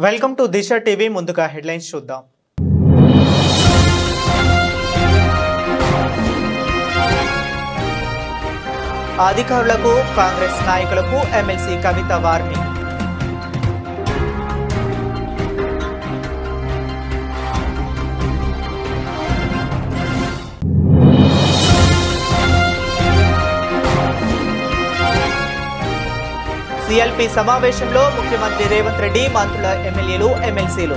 Welcome to Disha TV. ముందుగా headlines చూద్దాం. అధికారులకు కాంగ్రెస్ నాయకులకు ఎమ్మెల్సీ కవిత వార్నింగ్. సిఎల్పి సమావేశంలో ముఖ్యమంత్రి రేవంత్ రెడ్డి, మంత్రుల ఎమ్మెల్యేలు, ఎమ్మెల్సీలు.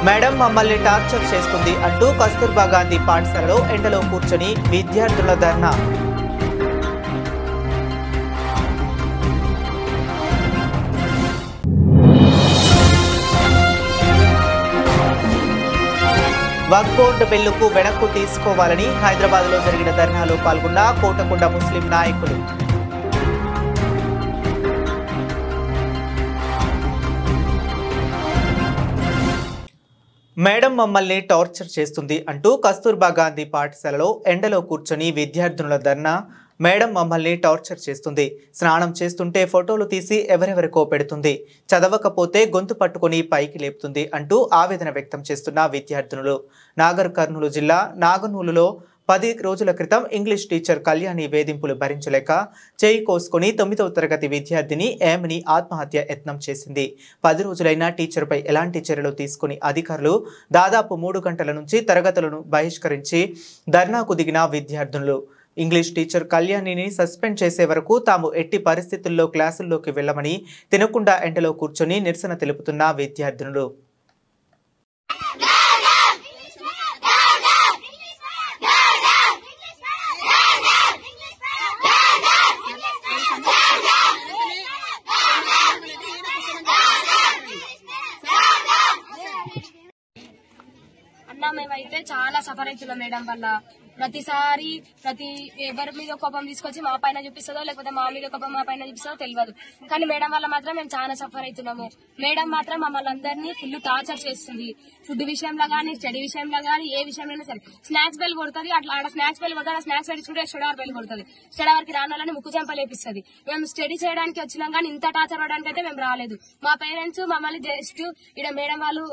మేడం మమ్మల్ని టార్చర్ చేస్తుంది అంటూ కస్తూర్బా గాంధీ పాఠశాలలో ఎండలో కూర్చొని విద్యార్థుల ధర్నా. వక్ఫ్ బోర్డు బిల్లుకు వెనక్కు తీసుకోవాలని హైదరాబాద్లో జరిగిన ధర్నాలో పాల్గొన్న కోటకొండ ముస్లిం నాయకులు. మేడం మమ్మల్ని టార్చర్ చేస్తుంది అంటూ కస్తూర్బా గాంధీ పాఠశాలలో ఎండలో కూర్చొని విద్యార్థుల ధర్నా. మేడం మమ్మల్ని టార్చర్ చేస్తుంది, స్నానం చేస్తుంటే ఫోటోలు తీసి ఎవరెవరికో పెడుతుంది, చదవకపోతే గొంతు పట్టుకుని పైకి లేపుతుంది అంటూ ఆవేదన వ్యక్తం చేస్తున్న విద్యార్థినులు. నాగర్ కర్నూలు జిల్లా నాగనూలులో 10 రోజుల క్రితం ఇంగ్లీష్ టీచర్ కళ్యాణి వేధింపులు భరించలేక చేయి కోసుకుని 9వ తరగతి విద్యార్థిని ఏమిని ఆత్మహత్య యత్నం చేసింది. 10 రోజులైనా టీచర్పై ఎలాంటి చర్యలు తీసుకుని అధికారులు దాదాపు 3 గంటల నుంచి తరగతులను బహిష్కరించి ధర్నాకు దిగిన విద్యార్థినులు ఇంగ్లీష్ టీచర్ కళ్యాణిని సస్పెండ్ చేసే వరకు తాము ఎట్టి పరిస్థితుల్లో క్లాసుల్లోకి వెళ్లమని తినకుండా ఎండలో కూర్చొని నిరసన తెలుపుతున్న విద్యార్థినులు. అన్నా మేమైతే చాలా సఫర్ అవుతున్నాం మేడం వల్ల. ప్రతిసారి ఎవరి మీద కోపం తీసుకొచ్చి మా పైన చూపిస్తుందో లేకపోతే మా మీద కోపం మా పైన చూపిస్తుందో తెలియదు, కానీ మేడం వల్ల మాత్రం మేము చాలా సఫర్ అవుతున్నాము. మేడం మాత్రం మమ్మల్ని అందరినీ ఫుల్ టార్చర్ చేస్తుంది. ఫుడ్ విషయంలో గానీ, స్టడీ విషయంలో గానీ, ఏ విషయంలో సరే. స్నాక్స్ బెల్ కొడుతుంది, అట్లా ఆడ స్నాక్స్ బెల్ కొడుతుంది, స్నాక్స్ పెట్టుకుంటే స్టడీ బెల్ కొడుతుంది. స్టడీ వరకు రాని వాళ్ళని ముక్కు చెంపలేపిస్తుంది. మేము స్టడీ చేయడానికి వచ్చినాం కానీ ఇంత టార్చర్ అవ్వడానికి అయితే మేము రాలేదు. మా పేరెంట్స్ మమ్మల్ని జస్ట్ ఇక్కడ మేడం వాళ్ళు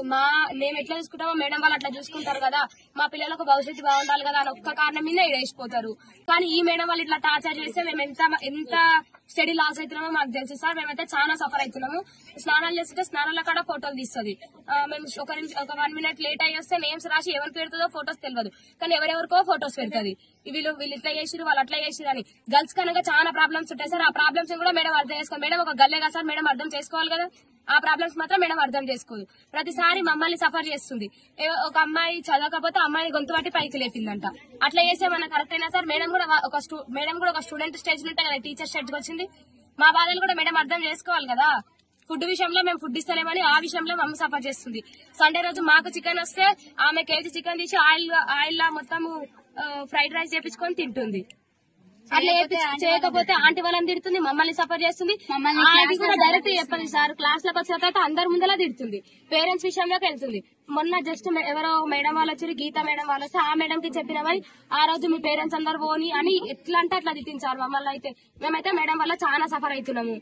మేము ఎట్లా చూసుకుంటామో మేడం వాళ్ళు అట్లా చూసుకుంటారు కదా, మా పిల్లలకు భవిష్యత్తు బాగుండాలి కదా అని ఒక్క కారణం మీద వేసిపోతారు. కానీ ఈ మేడం వాళ్ళు ఇట్లా టార్చర్ చేస్తే మేము ఎంత స్టడీ లాస్ అవుతున్నామో మాకు తెలుసు సార్. మేమైతే చాలా సఫర్ అవుతున్నాము. స్నానాలు చేస్తుంటే స్నానాల కాడ ఫోటోలు తీస్తుంది. మేము ఒక 1 minute లేట్ అయ్యి వస్తే నేమ్స్ రాసి ఎవరికి పెడుతుందో ఫోటోస్ తెలియదు, కానీ ఎవరెవరికో ఫోటోస్ పెడుతుంది. వీళ్ళు ఇట్లా చేసిరు, వాళ్ళు అట్లా చేసిరు అని. గర్ల్స్ కనుక చాలా ప్రాబ్లమ్స్ ఉంటాయి సార్. ఆ ప్రాబ్లమ్స్ కూడా మేడం అర్థం చేసుకోవాలి. మేడం ఒక గల్లే కదా సార్, మేడం అర్థం చేసుకోవాలి కదా. ఆ ప్రాబ్లమ్స్ మాత్రం మేడం అర్థం చేసుకోదు. ప్రతిసారి మమ్మల్ని సఫర్ చేస్తుంది. ఒక అమ్మాయి చదవకపోతే అమ్మాయి గొంతు పట్టి పైకి లేపిందంట. అట్లా చేస్తే మనకు కరెక్ట్ అయినా సార్. మేడం కూడా ఒక స్టూడెంట్ స్టేజ్ నుంటే కదా టీచర్ స్టేజ్ కి వచ్చింది. మా బాధలు కూడా మేడం అర్థం చేసుకోవాలి కదా. ఫుడ్ విషయంలో మేము ఫుడ్ ఇస్తలేమని ఆ విషయంలో మమ్మల్ని సఫర్ చేస్తుంది. సండే రోజు మాకు చికెన్ వస్తే ఆమె కేజీ చికెన్ తీసి ఆయిల్ లా మొత్తం ఫ్రైడ్ రైస్ చేపించుకొని తింటుంది. అట్లా చేయకపోతే ఆంటీ వాళ్ళని తిడుతుంది, మమ్మల్ని సఫర్ చేస్తుంది. అది కూడా డైరెక్ట్ చెప్పండి సార్. క్లాస్ లోకి వచ్చిన తర్వాత అందరి ముందలా తిడుతుంది. పేరెంట్స్ విషయంలోకి వెళ్తుంది. మొన్న జస్ట్ ఎవరో మేడం వాళ్ళు వచ్చారు, గీతా మేడం వాళ్ళు వస్తే ఆ మేడం కి చెప్పినవని ఆ రోజు మీ పేరెంట్స్ అందరు పోని అని ఎట్లా అంటే అట్లా తిట్టించారు మమ్మల్ని. అయితే మేమైతే మేడం వల్ల చాలా సఫర్ అవుతున్నాము.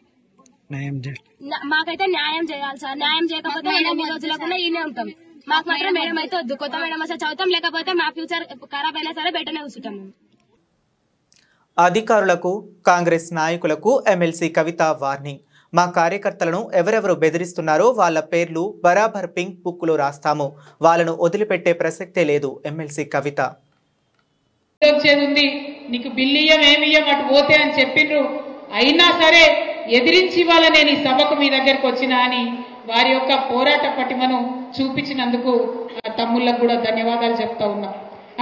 మాకైతే న్యాయం చేయాలి సార్. న్యాయం చేయకపోతే మేము ఈ రోజులకుండా ఈయనే ఉంటాం. మాకు మాత్రం మేడం అయితే వద్దు. కొత్త మేడం వస్తే చదువుతాం, లేకపోతే మా ఫ్యూచర్ ఖరాబ్ అయినా సరే బయటనే కూర్చుంటాం. అధికారులకు కాంగ్రెస్ నాయకులకు ఎమ్మెల్సీ కవిత వార్నింగ్. మా కార్యకర్తలను ఎవరెవరు బెదిరిస్తున్నారో వాళ్ళ పేర్లు బరాబర్ పింక్ బుక్ లో రాస్తాము, వాళ్ళను వదిలిపెట్టే ప్రసక్తే లేదు. ఎమ్మెల్సీ కవిత. నీకు బిల్లియం ఏమియ్యం అటు పోతే అని చెప్పిండ్రు, అయినా సరే ఎదిరించి వాళ్ళ నేను ఈ సభకు మీ దగ్గరకు వచ్చినా అని వారి యొక్క పోరాట పటిమను చూపించినందుకు తమ్ముళ్ళకు కూడా ధన్యవాదాలు చెప్తా ఉన్నా.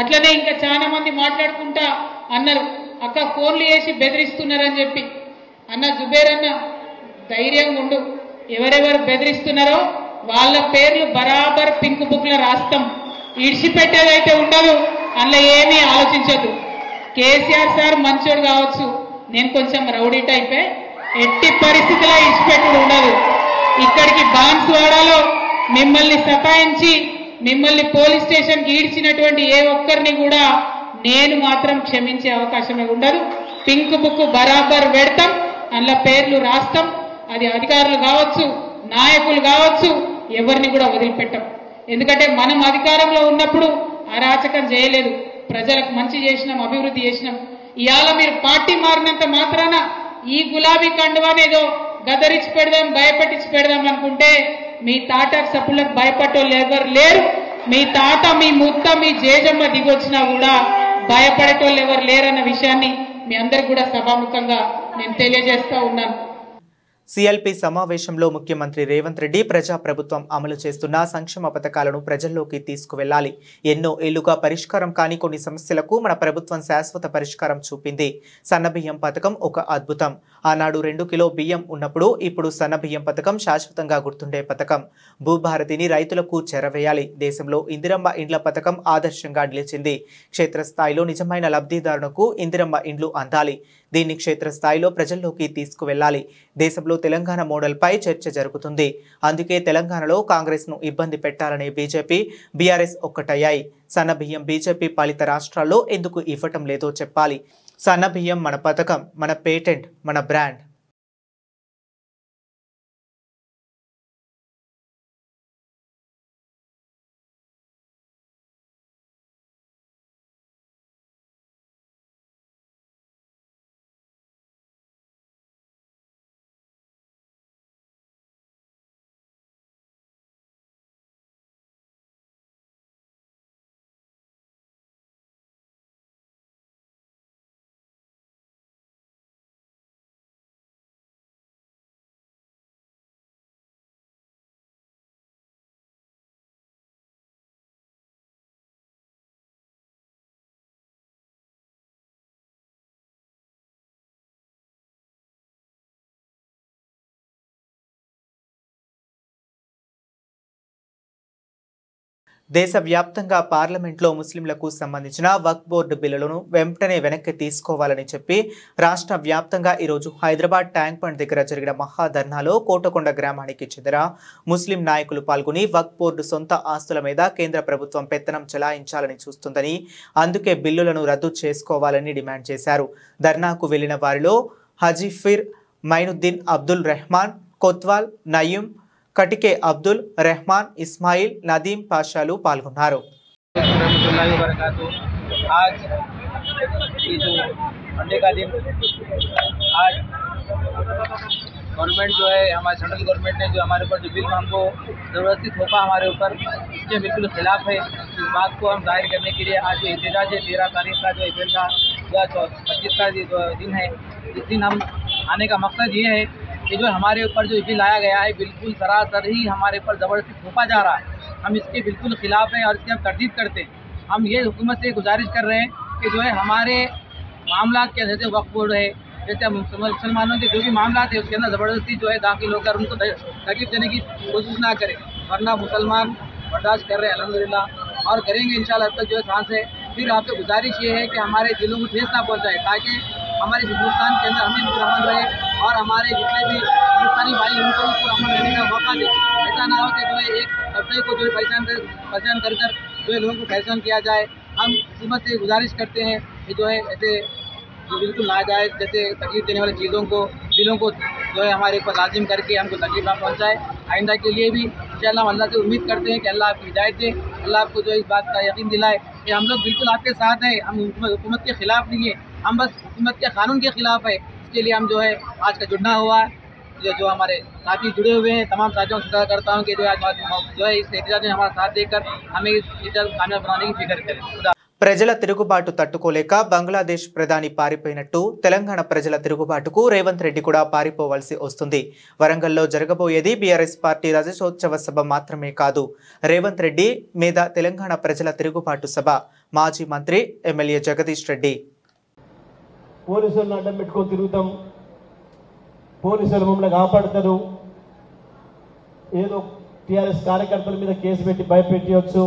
అట్లనే ఇంకా చాలా మంది మాట్లాడుకుంటా అన్నారు, అక్క ఫోన్లు చేసి బెదిరిస్తున్నారని చెప్పి. అన్న జుబేర్ అన్న ధైర్యంగా ఉండు, ఎవరెవరు బెదిరిస్తున్నారో వాళ్ళ పేర్లు బరాబర్ పింక్ బుక్ లో రాస్తాం. ఇడిచిపెట్టేదైతే ఉండదు, అందులో ఏమీ ఆలోచించదు. కేసీఆర్ సార్ మంచోడు కావచ్చు, నేను కొంచెం రౌడీ టైపే, ఎట్టి పరిస్థితిలో ఇడిచిపెట్టుడు ఉండదు. ఇక్కడికి బాన్స్వాడలో మిమ్మల్ని సతాయించి మిమ్మల్ని పోలీస్ స్టేషన్కి ఈడ్చినటువంటి ఏ ఒక్కరిని కూడా నేను మాత్రం క్షమించే అవకాశమే ఉండదు. పింక్ బుక్ బరాబర్ పెడతాం, అందులో పేర్లు రాస్తాం. అది అధికారులు కావచ్చు, నాయకులు కావచ్చు, ఎవరిని కూడా వదిలిపెట్టాం. ఎందుకంటే మనం అధికారంలో ఉన్నప్పుడు అరాచకం చేయలేదు, ప్రజలకు మంచి చేసినాం, అభివృద్ధి చేసినాం. ఇవాళ మీరు పార్టీ మారినంత మాత్రాన ఈ గులాబీ కండువానేదో గదరించి పెడదాం, భయపెట్టించి పెడదాం అనుకుంటే మీ తాట సప్పులకు భయపడేవాళ్ళు ఎవరు లేరు. మీ తాత, మీ ముత్త, మీ జేజమ్మ దిగొచ్చినా కూడా భయపడేటోళ్ళు ఎవరు లేరన్న విషయాన్ని మీ అందరికి కూడా సభాముఖంగా నేను తెలియజేస్తా ఉన్నాను. సిఎల్పి సమావేశంలో ముఖ్యమంత్రి రేవంత్ రెడ్డి ప్రజాప్రభుత్వం అమలు చేస్తున్న సంక్షేమ పథకాలను ప్రజల్లోకి తీసుకువెళ్లాలి. ఎన్నో ఏళ్లుగా పరిష్కారం కాని కొన్ని సమస్యలకు మన ప్రభుత్వం శాశ్వత పరిష్కారం చూపింది. సన్నబియ్యం పథకం ఒక అద్భుతం. ఆనాడు 2 కిలో బియ్యం ఉన్నప్పుడు ఇప్పుడు సన్నబియ్యం పథకం శాశ్వతంగా గుర్తుండే పథకం. భూభారతిని రైతులకు చేరవేయాలి. దేశంలో ఇందిరమ్మ ఇండ్ల పథకం ఆదర్శంగా నిలిచింది. క్షేత్రస్థాయిలో నిజమైన లబ్ధిదారులకు ఇందిరమ్మ ఇండ్లు అందాలి. దీన్ని క్షేత్రస్థాయిలో ప్రజల్లోకి తీసుకువెళ్లాలి. దేశంలో తెలంగాణ మోడల్పై చర్చ జరుగుతుంది. అందుకే తెలంగాణలో కాంగ్రెస్ను ఇబ్బంది పెట్టాలనే బీజేపీ, బీఆర్ఎస్ ఒక్కటయ్యాయి. సన్నబియ్యం బీజేపీ పాలిత రాష్ట్రాల్లో ఎందుకు ఇవ్వటం లేదో చెప్పాలి. సన్నబియ్యం మన పథకం, మన పేటెంట్, మన బ్రాండ్. దేశవ్యాప్తంగా పార్లమెంట్లో ముస్లింలకు సంబంధించిన వక్ఫ్ బోర్డు బిల్లులను వెంటనే వెనక్కి తీసుకోవాలని చెప్పి రాష్ట్ర వ్యాప్తంగా ఈరోజు హైదరాబాద్ ట్యాంక్ బండ్ దగ్గర జరిగిన మహాధర్నాలో కోటకొండ గ్రామానికి చెందిన ముస్లిం నాయకులు పాల్గొని వక్ఫ్ బోర్డు సొంత ఆస్తుల మీద కేంద్ర ప్రభుత్వం పెత్తనం చెలాయించాలని చూస్తుందని, అందుకే బిల్లులను రద్దు చేసుకోవాలని డిమాండ్ చేశారు. ధర్నాకు వెళ్లిన వారిలో హజీఫిర్ మైనుద్దీన్, అబ్దుల్ రెహమాన్, కొత్వాల్, నయీం, కటికే అబ్దుల్ రెహమాన్, ఇస్మాయిల్, నదీం పాషాలు పాల్గొన్నారు. आज ये जो मंडे का दिन, आज गवर्नमेंट जो है हमारे सेंट्रल गवर्नमेंट ने जो हमारे ऊपर जो बिल हमको ज़बरदस्ती थोपा हमारे ऊपर, इसके बिल्कुल खिलाफ है। इस बात को हम जाहिर करने के लिए आज जो एहतजाज है 13 तारीख का जो अप्रैल का 2025 का दिन है, इस दिन हम आने का मकसद ये है कि जो हमारे ऊपर जो बिल लाया गया है बिल्कुल सरासर ही हमारे ऊपर ज़बरदस्ती थोपा जा रहा है। हम इसके बिल्कुल खिलाफ हैं और इसकी हम तरदीद करते हैं। हम ये हुकूमत से गुजारिश कर रहे हैं कि जो है हमारे मामला के जैसे वक्फ बोर्ड है, जैसे मुसलमानों के जो भी मामला है उसके अंदर ज़बरदस्ती जो है दाखिल होकर उनको तकलीफ देने की कोशिश ना करें, वरना मुसलमान बर्दाश्त कर रहे हैं अल्हम्दुलिल्लाह और करेंगे इंशाल्लाह। अब तक जो है सांस है। फिर आपसे गुजारिश ये है कि हमारे दिलों को ठेस ना पहुँचाए, ताकि हमारे हिंदुस्तान के अंदर हमें अमन रहे और हमारे जितने भी हिंदुस्तानी भाई उनको भी अमन रहने का मौका दे। ऐसा ना हो कि जो है एक तबके को जो है परेशान कर जो है लोगों को परेशान किया जाए। हम हुकूमत से गुजारिश करते हैं कि जो है ऐसे जो बिल्कुल नाजायज़ जैसे तकलीफ देने वाली चीज़ों को, बिलों को जो है हमारे ऊपर लाजिम करके हमको तकलीफ ना पहुँचाए। आइंदा के लिए भी इंशाअल्लाह अल्लाह से उम्मीद करते हैं कि अल्लाह आपकी हिदायत दे, अल्लाह आपको जो है इस बात का यकीन दिलाए कि हम लोग बिल्कुल आपके साथ हैं। हम हुकूमत के ख़िलाफ़ नहीं है, हम बस हुकूमत के कानून के ख़िलाफ़ है। इसके लिए हम जो है आज का जुड़ना हुआ है। जो हमारे साथी जुड़े हुए हैं तमाम साथियों से सलाह करता हूँ कि जो है इस एहतजाज में हमारा साथ देकर हमें इस एहतजाज को कामयाब बनाने की फिक्र करें। ప్రజల తిరుగుబాటు తట్టుకోలేక బంగ్లాదేశ్ ప్రధాని పారిపోయినట్టు తెలంగాణ ప్రజల తిరుగుబాటుకు రేవంత్ రెడ్డి కూడా పారిపోవాల్సి వస్తుంది. వరంగల్లో జరగబోయేది బీఆర్ఎస్ పార్టీ రజతోత్సవ సభ మాత్రమే కాదు, రేవంత్ రెడ్డి మీద తెలంగాణ ప్రజల తిరుగుబాటు సభ. మాజీ మంత్రి ఎమ్మెల్యే జగదీష్ రెడ్డి పోలీసులను అడ్డం పెట్టుకొని తిరుగుతాం, పోలీసులు మమ్మల్ని కాపాడుతారు, ఏదో టీఆర్ఎస్ కార్యకర్తల మీద కేసు పెట్టి భయపెట్టవచ్చు,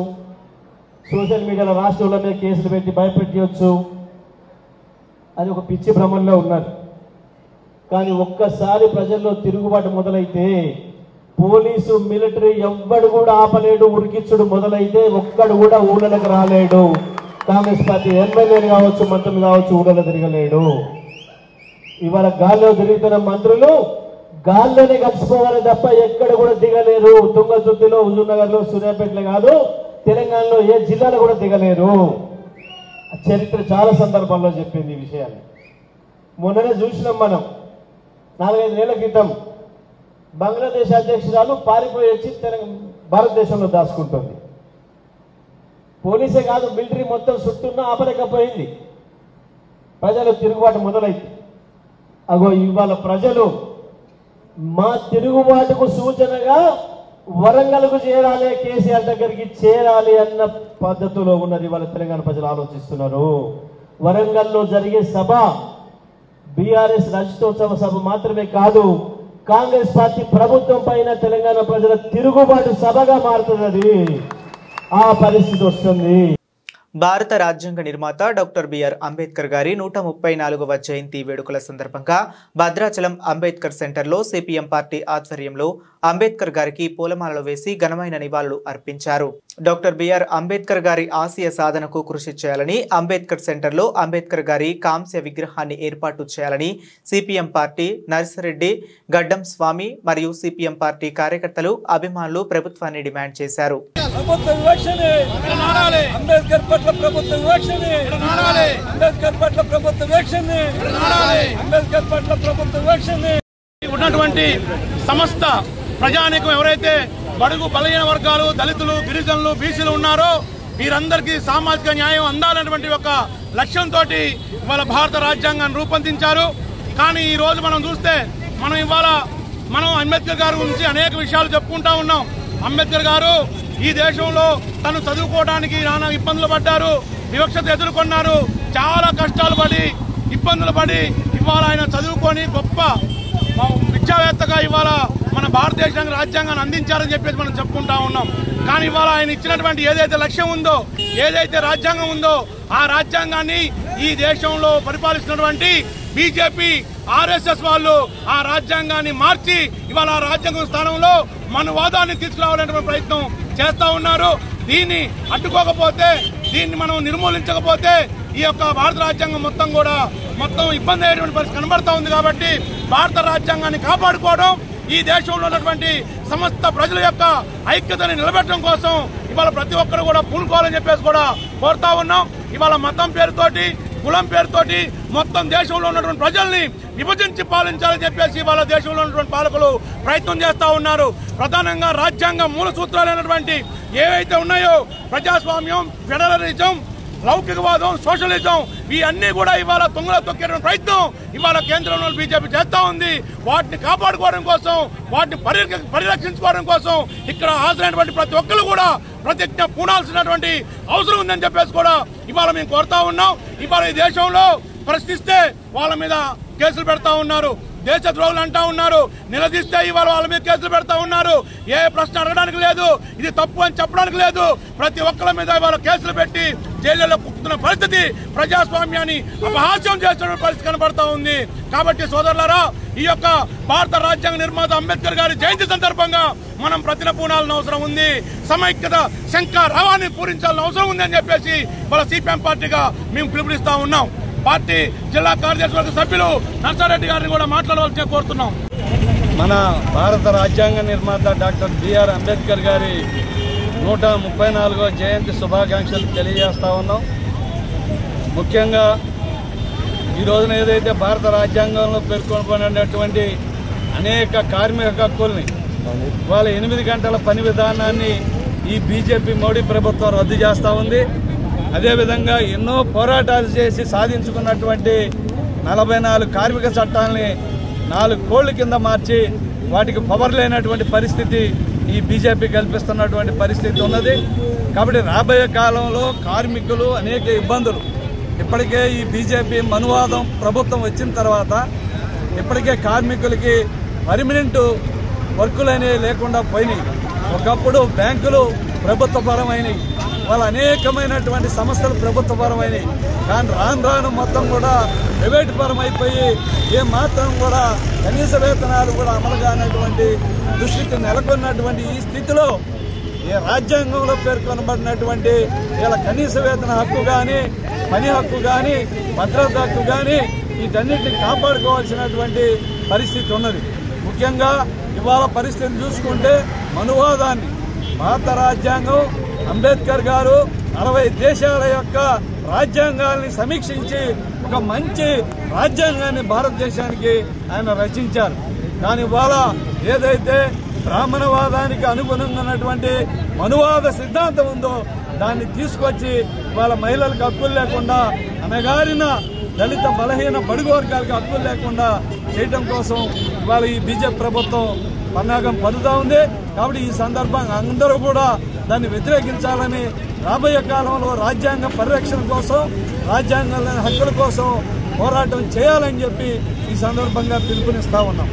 సోషల్ మీడియాలో రాష్ట్రాల మీద కేసులు పెట్టి భయపెట్టవచ్చు అని ఒక పిచ్చి భ్రమంలో ఉన్నారు. కానీ ఒక్కసారి ప్రజల్లో తిరుగుబాటు మొదలైతే పోలీసు మిలిటరీ ఎవ్వడు కూడా ఆపలేడు. ఉరికిచ్చుడు మొదలైతే ఒక్కడు కూడా ఊళ్ళకి రాలేడు. కాంగ్రెస్ పార్టీ ఎమ్మెల్యేలు కావచ్చు, మంత్రులు కావచ్చు, ఊళ్ళలో తిరగలేడు. ఇవాళ గాల్లో తిరుగుతున్న మంత్రులు గాల్లోనే కలిసిపోవాలి తప్ప ఎక్కడ కూడా దిగలేరు. తుంగతుర్తిలో, హుజూర్నగర్లో, సూర్యాపేటలో కాదు, తెలంగాణలో ఏ జిల్లాలో కూడా దిగలేరు. చరిత్ర చాలా సందర్భాల్లో చెప్పింది ఈ విషయాన్ని. మొన్ననే చూసినాం మనం. 4-5 నెలల క్రితం బంగ్లాదేశ్ అధ్యక్షురాలు పారిపోయి వచ్చి భారతదేశంలో దాచుకుంటుంది. పోలీసే కాదు, మిలిటరీ మొత్తం చుట్టూన్న ఆపలేకపోయింది. ప్రజలు తిరుగుబాటు మొదలైంది. అగో ఇవాళ ప్రజలు మా తిరుగుబాటుకు సూచనగా వరంగల్కు చేరాలి, కేసీఆర్ దగ్గరికి చేరాలి అన్న పద్ధతిలో ఉన్నది. ఇవాళ తెలంగాణ ప్రజలు ఆలోచిస్తున్నారు. వరంగల్లో జరిగే సభ బీఆర్ఎస్ రజతోత్సవ సభ మాత్రమే కాదు, కాంగ్రెస్ పార్టీ ప్రభుత్వం పైన తెలంగాణ ప్రజల తిరుగుబాటు సభగా మారుతున్నది. ఆ పరిస్థితి వస్తుంది. భారత రాజ్యాంగ నిర్మాత డాక్టర్ బిఆర్ అంబేద్కర్ గారి 134వ జయంతి వేడుకల సందర్భంగా భద్రాచలం అంబేద్కర్ సెంటర్లో సిపిఎం పార్టీ ఆధ్వర్యంలో అంబేద్కర్ గారికి పూలమాలలు వేసి ఘనమైన నివాళులు అర్పించారు. డాక్టర్ బిఆర్ అంబేద్కర్ గారి ఆశయ సాధనకు కృషి చేయాలని, అంబేద్కర్ సెంటర్లో అంబేద్కర్ గారి కాంస్య విగ్రహాన్ని ఏర్పాటు చేయాలని సిపిఎం పార్టీ నర్సిరెడ్డి, గడ్డం స్వామి మరియు సిపిఎం పార్టీ కార్యకర్తలు, అభిమానులు ప్రభుత్వాన్ని డిమాండ్ చేశారు. ఉన్నటువంటి సమస్త ప్రజానీకం ఎవరైతే బడుగు బలహీన వర్గాలు, దళితులు, గిరిజనులు, బీసీలు ఉన్నారో వీరందరికీ సామాజిక న్యాయం అందాలన్నటువంటి ఒక లక్ష్యంతో ఇవాళ భారత రాజ్యాంగాన్ని రూపొందించారు. కానీ ఈ రోజు మనం చూస్తే మనం అంబేద్కర్ గారి గురించి అనేక విషయాలు చెప్పుకుంటా ఉన్నాం. అంబేద్కర్ గారు ఈ దేశంలో తను చదువుకోవడానికి నానా ఇబ్బందులు పడ్డారు, వివక్షత ఎదుర్కొన్నారు, చాలా కష్టాలు పడి ఇబ్బందులు పడి ఇవాళ ఆయన చదువుకొని గొప్ప విద్యావేత్తగా ఇవాళ మన భారతదేశానికి రాజ్యాంగాన్ని అందించారని చెప్పేసి మనం చెప్పుకుంటా ఉన్నాం. కానీ ఇవాళ ఆయన ఇచ్చినటువంటి ఏదైతే లక్ష్యం ఉందో, ఏదైతే రాజ్యాంగం ఉందో, ఆ రాజ్యాంగాన్ని ఈ దేశంలో పరిపాలిస్తున్నటువంటి బీజేపీ, ఆర్ఎస్ఎస్ వాళ్ళు ఆ రాజ్యాంగాన్ని మార్చి ఇవాళ ఆ రాజ్యాంగం స్థానంలో మనువాదాన్ని తీసుకురావాలనే ప్రయత్నం చేస్తా ఉన్నారు. దీన్ని అడ్డుకోకపోతే, దీన్ని మనం నిర్మూలించకపోతే ఈ యొక్క భారత రాజ్యాంగం మొత్తం ఇబ్బంది అయ్యేటువంటి పరిస్థితి కనబడతా ఉంది. కాబట్టి భారత రాజ్యాంగాన్ని కాపాడుకోవడం, ఈ దేశంలో ఉన్నటువంటి సమస్త ప్రజల యొక్క ఐక్యతని నిలబెట్టడం కోసం ఇవాళ ప్రతి ఒక్కరు కూడా పూనుకోవాలని చెప్పేసి కూడా కోరుతా ఉన్నాం. ఇవాళ మతం పేరుతోటి, కులం పేరుతోటి మొత్తం దేశంలో ఉన్నటువంటి ప్రజల్ని విభజించి పాలించాలని చెప్పేసి ఇవాళ దేశంలో ఉన్నటువంటి పాలకులు ప్రయత్నం చేస్తా ఉన్నారు. ప్రధానంగా రాజ్యాంగం మూల సూత్రాలైనటువంటి ఏవైతే ఉన్నాయో, ప్రజాస్వామ్యం, ఫెడరలిజం, లౌకికవాదం, సోషలిజం, ఇవన్నీ కూడా ఇవాళ తుంగలో తొక్కేటువంటి ప్రయత్నం ఇవాళ కేంద్రంలో బీజేపీ చేస్తా ఉంది. వాటిని కాపాడుకోవడం కోసం, వాటిని పరిరక్షించుకోవడం కోసం ఇక్కడ హాజరైనటువంటి ప్రతి ఒక్కరు కూడా ప్రతిజ్ఞ పూనాల్సినటువంటి అవసరం ఉందని చెప్పేసి కూడా ఇవాళ మేము కోరుతా ఉన్నాం. ఇవాళ ఈ దేశంలో ప్రశ్నిస్తే వాళ్ళ మీద కేసులు పెడతా ఉన్నారు, దేశ ద్రోహులు అంటా ఉన్నారు, నిలదీస్తే ఇవాళ వాళ్ళ మీద కేసులు పెడతా ఉన్నారు. ఏ ప్రశ్న అడగడానికి లేదు, ఇది తప్పు అని చెప్పడానికి లేదు. ప్రతి ఒక్కరి మీద ఇవాళ కేసులు పెట్టి జైళ్లలో కుక్కుతున్న పరిస్థితి, ప్రజాస్వామ్యాన్ని అపహాస్యం చేస్తున్న పరిస్థితి కనబడతా ఉంది. కాబట్టి సోదరులారా, ఈ యొక్క భారత రాజ్యాంగ నిర్మాత అంబేద్కర్ గారి జయంతి సందర్భంగా మనం ప్రతిన పూనాల్సిన అవసరం ఉంది. సమైక్యత శంఖారావాన్ని పూరించాల్సిన అవసరం ఉంది అని చెప్పేసి వాళ్ళ సిపిఎం పార్టీగా మేము పిలుపునిస్తా ఉన్నాం. పార్టీ జిల్లా కార్యదర్శి సభ్యులు నర్సారెడ్డి గారిని కూడా మాట్లాడవలసిన కోరుతున్నాం. మన భారత రాజ్యాంగ నిర్మాత డాక్టర్ బిఆర్ అంబేద్కర్ గారి 134వ జయంతి శుభాకాంక్షలు తెలియజేస్తా ఉన్నాం. ముఖ్యంగా ఈ రోజున ఏదైతే భారత రాజ్యాంగంలో పేర్కొనబడినటువంటి అనేక కార్మిక హక్కుల్ని, వాళ్ళ 8 గంటల పని విధానాన్ని ఈ బీజేపీ మోడీ ప్రభుత్వం రద్దు చేస్తూ ఉంది. అదేవిధంగా ఎన్నో పోరాటాలు చేసి సాధించుకున్నటువంటి 44 కార్మిక చట్టాలని 4 కోళ్ల కింద మార్చి వాటికి పవర్ లేనటువంటి పరిస్థితి ఈ బీజేపీ కల్పిస్తున్నటువంటి పరిస్థితి ఉన్నది. కాబట్టి రాబోయే కాలంలో కార్మికులు అనేక ఇబ్బందులు, ఇప్పటికే ఈ బీజేపీ మనువాదం ప్రభుత్వం వచ్చిన తర్వాత ఇప్పటికే కార్మికులకి పర్మనెంట్ వర్కులు అనేవి లేకుండా పోయినాయి. ఒకప్పుడు బ్యాంకులు ప్రభుత్వ పరమైనవి, వాళ్ళ అనేకమైనటువంటి సంస్థలు ప్రభుత్వపరమైనవి, కానీ రాను మొత్తం కూడా ప్రైవేట్ పరం అయిపోయి మాత్రం కూడా కనీస వేతనాలు కూడా అమలు కానటువంటి దుస్థితి నెలకొన్నటువంటి ఈ స్థితిలో రాజ్యాంగంలో పేర్కొనబడినటువంటి ఇలా కనీస వేతన హక్కు కానీ, పని హక్కు కానీ, భద్రత హక్కు కానీ వీటన్నిటిని కాపాడుకోవాల్సినటువంటి పరిస్థితి ఉన్నది. ముఖ్యంగా ఇవాళ పరిస్థితిని చూసుకుంటే మనువాదాన్ని భారత రాజ్యాంగం అంబేద్కర్ గారు 60 దేశాల యొక్క రాజ్యాంగాల్ని సమీక్షించి ఒక మంచి రాజ్యాంగాన్ని భారతదేశానికి ఆయన రచించారు. కానీ ఇవాళ ఏదైతే బ్రాహ్మణవాదానికి అనుగుణంగా ఉన్నటువంటి మనువాద సిద్ధాంతం ఉందో దాన్ని తీసుకొచ్చి ఇవాళ మహిళలకు హక్కులు లేకుండా, అనగారిన దళిత బలహీన బడుగు వర్గాలకు హక్కులు లేకుండా చేయడం కోసం ఇవాళ ఈ బీజేపీ ప్రభుత్వం పన్నాగం పడుతూ ఉంది. కాబట్టి ఈ సందర్భంగా అందరూ కూడా దాన్ని వ్యతిరేకించాలని, రాబోయే కాలంలో రాజ్యాంగ పరిరక్షణ కోసం, రాజ్యాంగంలోని హక్కుల కోసం పోరాటం చేయాలని చెప్పి ఈ సందర్భంగా పిలుపునిస్తా ఉన్నాం.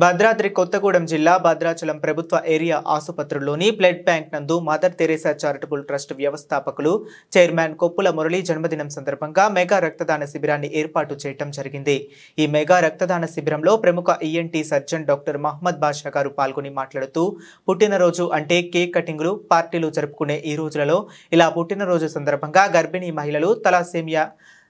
భద్రాద్రి కొత్తగూడెం జిల్లా భద్రాచలం ప్రభుత్వ ఏరియా ఆసుపత్రిలోని బ్లడ్ బ్యాంక్ నందు మదర్ తెరేసా చారిటబుల్ ట్రస్ట్ వ్యవస్థాపకులు చైర్మన్ కొప్పుల మురళి జన్మదినం సందర్భంగా మెగా రక్తదాన శిబిరాన్ని ఏర్పాటు చేయడం జరిగింది. ఈ మెగా రక్తదాన శిబిరంలో ప్రముఖ ఈఎన్టీ సర్జన్ డాక్టర్ మహమ్మద్ బాషా గారు పాల్గొని మాట్లాడుతూ, పుట్టినరోజు అంటే కేక్ కటింగ్లు, పార్టీలు జరుపుకునే ఈ రోజులలో ఇలా పుట్టినరోజు సందర్భంగా గర్భిణీ మహిళలు తలాసేమియా,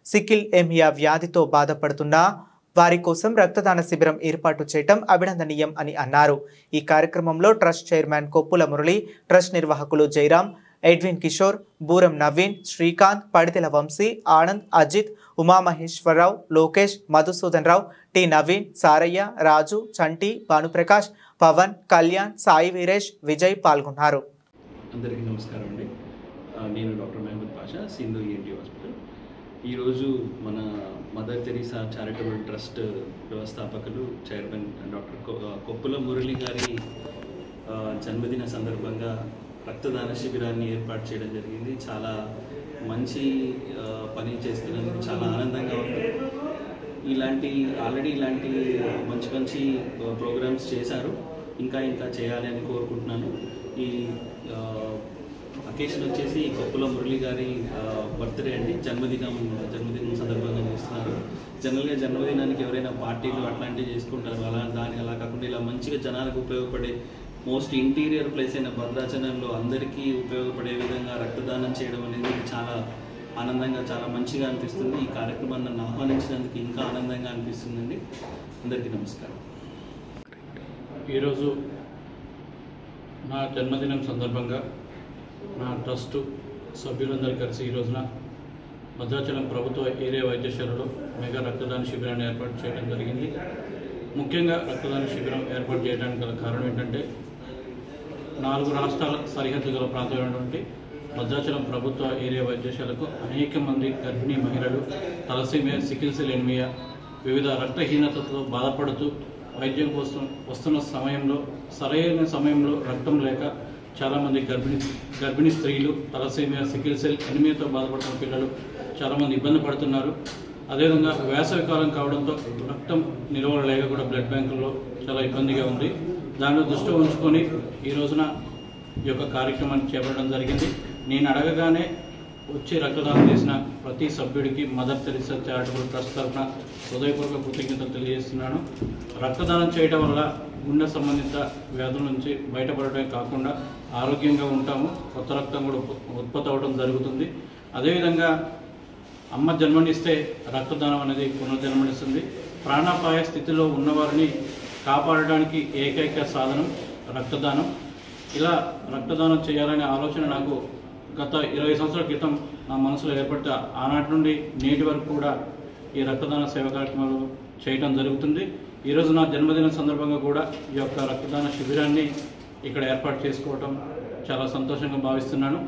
సికిల్ ఎమియా వ్యాధితో బాధపడుతున్న వారి కోసం రక్తదాన శిబిరం ఏర్పాటు చేయడం అభినందనీయం అని అన్నారు. ఈ కార్యక్రమంలో trust chairman Koppula Murali, trust నిర్వాహకులు జైరాం, ఎడ్విన్ కిషోర్, బూరం నవీన్, శ్రీకాంత్, పడితెల వంశీ, ఆనంద్, అజిత్, ఉమామహేశ్వరరావు, లోకేష్, మధుసూదన్ రావు, టి నవీన్, సారయ్య, రాజు, చంటి, భానుప్రకాష్, పవన్, కళ్యాణ్, సాయి వీరేష్, విజయ్ పాల్గొన్నారు. అందరికీ నమస్కారం అండి. నేను డాక్టర్ మహమ్మద్ బాషా, సింధు ఈఎన్టీ హాస్పిటల్. ఈరోజు మన మదర్ తెరీసా చారిటబుల్ ట్రస్ట్ వ్యవస్థాపకులు చైర్మన్ డాక్టర్ కొప్పుల మురళి గారి జన్మదిన సందర్భంగా రక్తదాన శిబిరాన్ని ఏర్పాటు చేయడం జరిగింది. చాలా మంచి పని చేస్తున్నందుకు చాలా ఆనందంగా ఉంది. ఆల్రెడీ ఇలాంటి మంచి ప్రోగ్రామ్స్ చేశారు, ఇంకా చేయాలి అని కోరుకుంటున్నాను. ఈ అకేషన్ వచ్చేసి కొప్పుల మురళి గారి బర్త్డే అండి, జన్మదినం సందర్భంగా చేస్తున్నారు. జనరల్గా జన్మదినానికి ఎవరైనా పార్టీలు అట్లాంటివి చేసుకుంటారు, అలా కాకుండా ఇలా మంచిగా జనాలకు ఉపయోగపడే మోస్ట్ ఇంటీరియర్ ప్లేస్ అయిన భద్రాచలంలో అందరికీ ఉపయోగపడే విధంగా రక్తదానం చేయడం అనేది చాలా ఆనందంగా, చాలా మంచిగా అనిపిస్తుంది. ఈ కార్యక్రమాన్ని నన్ను ఆహ్వానించినందుకు ఇంకా ఆనందంగా అనిపిస్తుందండి. అందరికీ నమస్కారం. ఈరోజు నా జన్మదినం సందర్భంగా నా ట్రస్ట్ సభ్యులందరూ కలిసి ఈ రోజున భద్రాచలం ప్రభుత్వ ఏరియా వైద్యశాలలో మెగా రక్తదాన శిబిరాన్ని ఏర్పాటు చేయడం జరిగింది. ముఖ్యంగా రక్తదాన శిబిరం ఏర్పాటు చేయడానికి గల కారణం ఏంటంటే, 4 రాష్ట్రాల సరిహద్దు గల ప్రాంతమైనటువంటి భద్రాచలం ప్రభుత్వ ఏరియా వైద్యశాలకు అనేక మంది గర్భిణీ మహిళలు తలసేమియా, సికిల్ సెల్ ఎనిమియా, వివిధ రక్తహీనతతో బాధపడుతూ వైద్యం కోసం వస్తున్న సమయంలో సరైన సమయంలో రక్తం లేక చాలామంది గర్భిణీ స్త్రీలు, తలసేమియా, సికిల్ సెల్ ఎనిమియాతో బాధపడుతున్న పిల్లలు చాలామంది ఇబ్బంది పడుతున్నారు. అదేవిధంగా వేసవికాలం కావడంతో రక్తం నిల్వలు లేక కూడా బ్లడ్ బ్యాంకుల్లో చాలా ఇబ్బందిగా ఉంది. దానిలో దృష్టిలో ఉంచుకొని ఈ రోజున ఈ యొక్క కార్యక్రమాన్ని చేపట్టడం జరిగింది. నేను అడగగానే వచ్చి రక్తదానం చేసిన ప్రతి సభ్యుడికి మదర్ తెరీసా చారిటబుల్ ట్రస్ట్ తరఫున హృదయపూర్వక కృతజ్ఞతలు తెలియజేస్తున్నాను. రక్తదానం చేయడం వల్ల గుండె సంబంధిత వ్యాధుల నుంచి బయటపడటమే కాకుండా ఆరోగ్యంగా ఉంటాము, కొత్త రక్తం కూడా ఉత్పత్తి అవ్వడం జరుగుతుంది. అదేవిధంగా అమ్మ జన్మనిస్తే రక్తదానం అనేది పునర్జన్మనిస్తుంది. ప్రాణాపాయ స్థితిలో ఉన్నవారిని కాపాడడానికి ఏకైక సాధనం రక్తదానం. ఇలా రక్తదానం చేయాలనే ఆలోచన నాకు గత 20 సంవత్సరాల క్రితం నా మనసులో ఏర్పడితే ఆనాటి నుండి నేటి వరకు కూడా ఈ రక్తదాన సేవ కార్యక్రమాలు చేయడం జరుగుతుంది. ఈరోజు నా జన్మదిన సందర్భంగా కూడా ఈ యొక్క రక్తదాన శిబిరాన్ని ఇక్కడ ఏర్పాటు చేసుకోవడం చాలా సంతోషంగా భావిస్తున్నాను.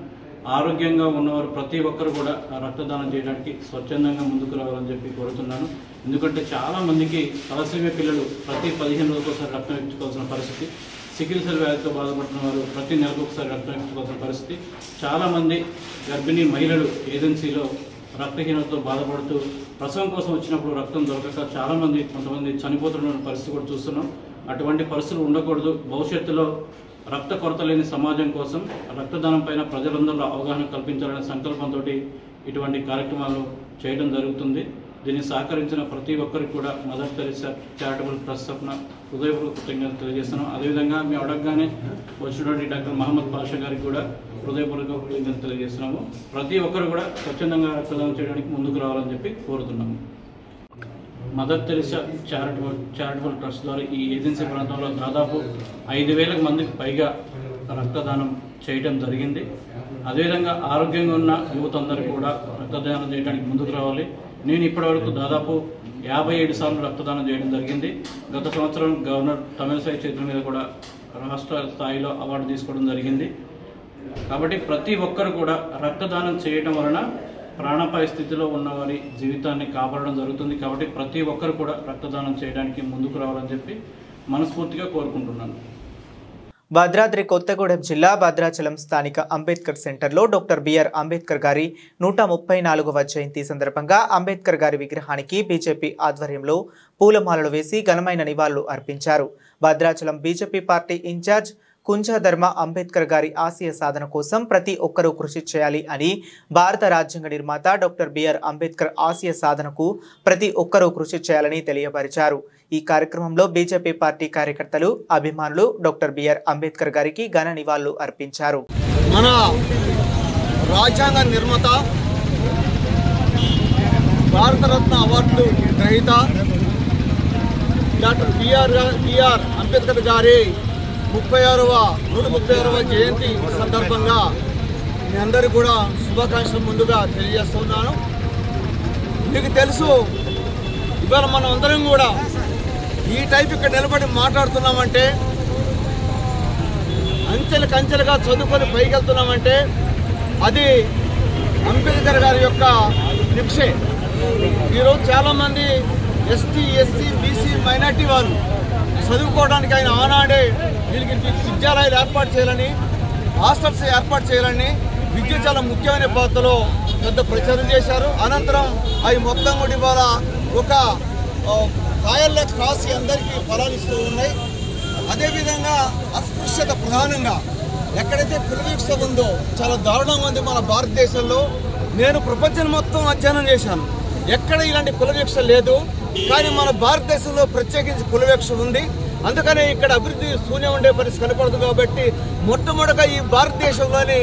ఆరోగ్యంగా ఉన్నవారు ప్రతి ఒక్కరు కూడా రక్తదానం చేయడానికి స్వచ్ఛందంగా ముందుకు రావాలని చెప్పి కోరుతున్నాను. ఎందుకంటే చాలామందికి తలసేమియా పిల్లలు ప్రతి 15 రోజులకు ఒకసారి రక్తం ఇచ్చుకోవాల్సిన పరిస్థితి, సికిల్ సెల్ వ్యాధితో బాధపడుతున్న వారు ప్రతి నెలకు ఒకసారి రక్తం ఇచ్చుకోవాల్సిన పరిస్థితి, చాలామంది గర్భిణీ మహిళలు ఏజెన్సీలో రక్తహీనతతో బాధపడుతూ ప్రసవం కోసం వచ్చినప్పుడు రక్తం దొరకక కొంతమంది చనిపోతున్న పరిస్థితి కూడా చూస్తున్నాం. అటువంటి పరిస్థితులు ఉండకూడదు. భవిష్యత్తులో రక్త కొరత లేని సమాజం కోసం రక్తదానం పైన ప్రజలందరిలో అవగాహన కల్పించాలనే సంకల్పంతో ఇటువంటి కార్యక్రమాలు చేయడం జరుగుతుంది. దీన్ని సహకరించిన ప్రతి ఒక్కరికి కూడా మదర్ తెరెసా చారిటబుల్ ట్రస్ట్ తరఫున హృదయపూర్వక కృతజ్ఞతలు తెలియజేస్తున్నాం. అదేవిధంగా మేము అడగగానే వచ్చినటువంటి డాక్టర్ మహమ్మద్ పాషా గారికి కూడా హృదయపూర్వక కృతజ్ఞతలు తెలియజేస్తున్నాము. ప్రతి ఒక్కరు కూడా స్వచ్ఛందంగా రక్తదానం చేయడానికి ముందుకు రావాలని చెప్పి కోరుతున్నాము. మదర్ తెరెసా చారిటబుల్ ట్రస్ట్ ద్వారా ఈ ఏజెన్సీ ప్రాంతంలో దాదాపు 5,000 మందికి పైగా రక్తదానం చేయడం జరిగింది. అదేవిధంగా ఆరోగ్యంగా ఉన్న యువత అందరికీ కూడా రక్తదానం చేయడానికి ముందుకు రావాలి. నేను ఇప్పటివరకు దాదాపు 57 సార్లు రక్తదానం చేయడం జరిగింది. గత సంవత్సరం గవర్నర్ తమిళసై చేతుల మీద కూడా రాష్ట్ర స్థాయిలో అవార్డు తీసుకోవడం జరిగింది. కాబట్టి ప్రతి ఒక్కరు కూడా రక్తదానం చేయడం వలన ప్రాణాపాయ స్థితిలో ఉన్న వారి జీవితాన్ని కాపాడడం జరుగుతుంది. కాబట్టి ప్రతి ఒక్కరు కూడా రక్తదానం చేయడానికి ముందుకు రావాలని చెప్పి మనస్ఫూర్తిగా కోరుకుంటున్నాను. భద్రాద్రి కొత్తగూడెం జిల్లా భద్రాచలం స్థానిక అంబేద్కర్ సెంటర్లో డాక్టర్ బిఆర్ అంబేద్కర్ గారి 134వ జయంతి సందర్భంగా అంబేద్కర్ గారి విగ్రహానికి బీజేపీ ఆధ్వర్యంలో పూలమాలలు వేసి ఘనమైన నివాళులు అర్పించారు. Bhadrachalam BJP party incharge Kunjadharma Ambedkar గారి ఆశయ సాధన కోసం ప్రతి ఒక్కరూ కృషి చేయాలి అని, భారత రాజ్యాంగ నిర్మాత డాక్టర్ బిఆర్ అంబేద్కర్ ఆశయ సాధనకు ప్రతి ఒక్కరూ కృషి చేయాలని తెలియపరిచారు. ఈ కార్యక్రమంలో బీజేపీ పార్టీ కార్యకర్తలు, అభిమానులు డాక్టర్ బిఆర్ అంబేద్కర్ గారికి ఘన నివాళులు అర్పించారు. మన రాజ్యాంగ నిర్మాత, భారతరత్న అవార్డు గ్రహీత డాక్టర్ బిఆర్ అంబేద్కర్ గారి 136వ జయంతి సందర్భంగా మీ అందరికీ కూడా శుభాకాంక్షలు ముందుగా తెలియజేస్తున్నాను. మీకు తెలుసు, ఇవాళ మనం అందరం కూడా ఈ టైప్ ఇక్కడ నిలబడి మాట్లాడుతున్నామంటే, అంచెలుగా చదువుకొని పైకి వెళ్తున్నామంటే అది అంబేద్కర్ గారి యొక్క నిక్షే. ఈరోజు చాలామంది ఎస్టీ, ఎస్సీ, బీసీ, మైనార్టీ వారు చదువుకోవడానికి ఆయన ఆనాడే వీళ్ళకి విద్యాలయాలు ఏర్పాటు చేయాలని, హాస్టల్స్ ఏర్పాటు చేయాలని, విద్య చాలా ముఖ్యమైన పాత్రలో పెద్ద ప్రచారం చేశారు. అనంతరం అవి మొత్తం కూడా ఇవాళ ఒక కాయల్లో కాసి అందరికీ ఫలాలిస్తూ ఉన్నాయి. అదేవిధంగా అస్పృశ్యత ప్రధానంగా ఎక్కడైతే కులవివక్ష ఉందో చాలా దారుణంగా ఉంది మన భారతదేశంలో. నేను ప్రపంచం మొత్తం అధ్యయనం చేశాను, ఎక్కడ ఇలాంటి కులవివక్ష లేదు. కానీ మన భారతదేశంలో ప్రత్యేకించి కులవివక్ష ఉంది. అందుకనే ఇక్కడ అభివృద్ధి శూన్యం ఉండే పరిస్థితి కనపడదు. కాబట్టి మొట్టమొదటిగా ఈ భారతదేశంలోని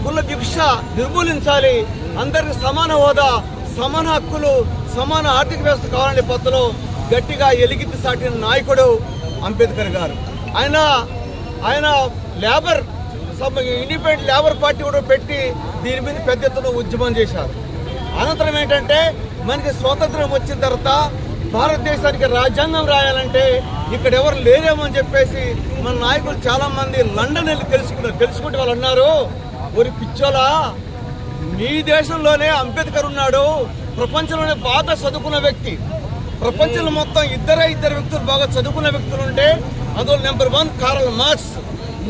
కులవివక్ష నిర్మూలించాలి. అందరికి సమాన హోదా, సమాన హక్కులు, సమాన ఆర్థిక వ్యవస్థ కావాలనే పద్ధతిలో గట్టిగా ఎలిగితి సాటిన నాయకుడు అంబేద్కర్ గారు. ఆయన లేబర్ ఇండిపెండెంట్ లేబర్ పార్టీ కూడా పెట్టి దీని మీద పెద్ద ఎత్తున ఉద్యమం చేశారు. అనంతరం ఏంటంటే, మనకి స్వాతంత్రం వచ్చిన తర్వాత భారతదేశానికి రాజ్యాంగం రాయాలంటే ఇక్కడ ఎవరు లేరేమని చెప్పేసి మన నాయకులు చాలా మంది లండన్ వెళ్ళి తెలుసుకుంటే వాళ్ళు అన్నారు, ఒరి పిచ్చోలా, మీ దేశంలోనే అంబేద్కర్ ఉన్నాడు, ప్రపంచంలోనే బాగా చదువుకున్న వ్యక్తి. ప్రపంచంలో మొత్తం ఇద్దరు వ్యక్తులు బాగా చదువుకున్న వ్యక్తులు ఉంటే అందులో number 1 Karl Marx,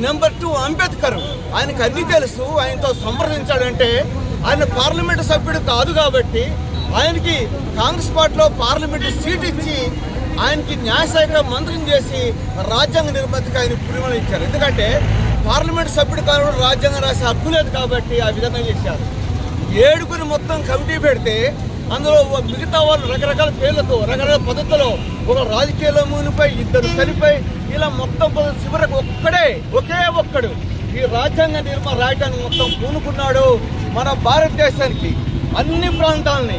number 2 Ambedkar. ఆయనకు అన్ని తెలుసు. ఆయనతో సంప్రదించాడంటే ఆయన పార్లమెంటు సభ్యుడు కాదు కాబట్టి ఆయనకి కాంగ్రెస్ పార్టీలో పార్లమెంటు సీట్ ఇచ్చి ఆయనకి న్యాయశాఖ మంత్రిని చేసి రాజ్యాంగ నిర్మాతకి ఆయన పురిమలు ఇచ్చారు. ఎందుకంటే పార్లమెంటు సభ్యుడు కాదు, రాజ్యాంగం రాసే హక్కు లేదు కాబట్టి ఆ విధంగా చేశారు. 7 మొత్తం కమిటీ పెడితే అందులో మిగతా వాళ్ళు రకరకాల పేర్లతో రకరకాల పద్ధతిలో ఒక రాజకీయాల మునిపై 2 చనిపోయి ఇలా మొత్తం చివరకు ఒకే ఒక్కడు ఈ రాజ్యాంగ నిర్మాణం రాయటానికి మొత్తం పూనుకున్నాడు. మన భారతదేశానికి అన్ని ప్రాంతాలని,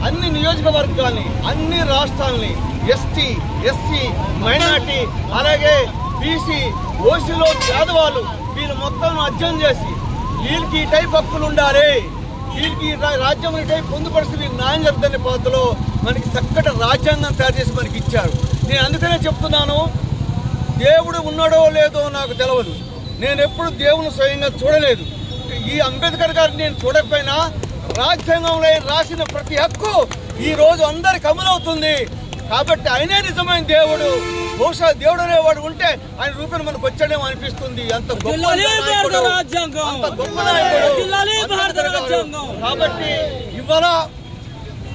అన్ని నియోజకవర్గాల్ని, అన్ని రాష్ట్రాలని, ఎస్టీ, ఎస్సీ, మైనార్టీ, అలాగే బీసీ, ఓసీలో పేదవాళ్ళు వీళ్ళు మొత్తం అధ్యయనం చేసి వీళ్ళకి ఈ టైప్ హక్కులు ఉండాలి, వీళ్ళకి రాజ్యాంగం ఈ టైప్ పొందుపరిచి వీళ్ళకి న్యాయం జరుగుతున్న పద్ధతిలో మనకి చక్కటి రాజ్యాంగం తయారు చేసి మనకి ఇచ్చారు. నేను అందుకనే చెప్తున్నాను, దేవుడు ఉన్నాడో లేదో నాకు తెలియదు. నేను ఎప్పుడు దేవుని స్వయంగా చూడలేదు. ఈ అంబేద్కర్ గారిని నేను చూడకపోయినా రాజ్యాంగంలో రాసిన ప్రతి హక్కు ఈ రోజు అందరికి అమలవుతుంది. కాబట్టి ఆయనే నిజమైన దేవుడు. బహుశా దేవుడు అనేవాడు ఉంటే ఆయన రూపం మనకు వచ్చాడేమో అనిపిస్తుంది. అంత గొప్ప నాయకుడు. కాబట్టి ఇవాళ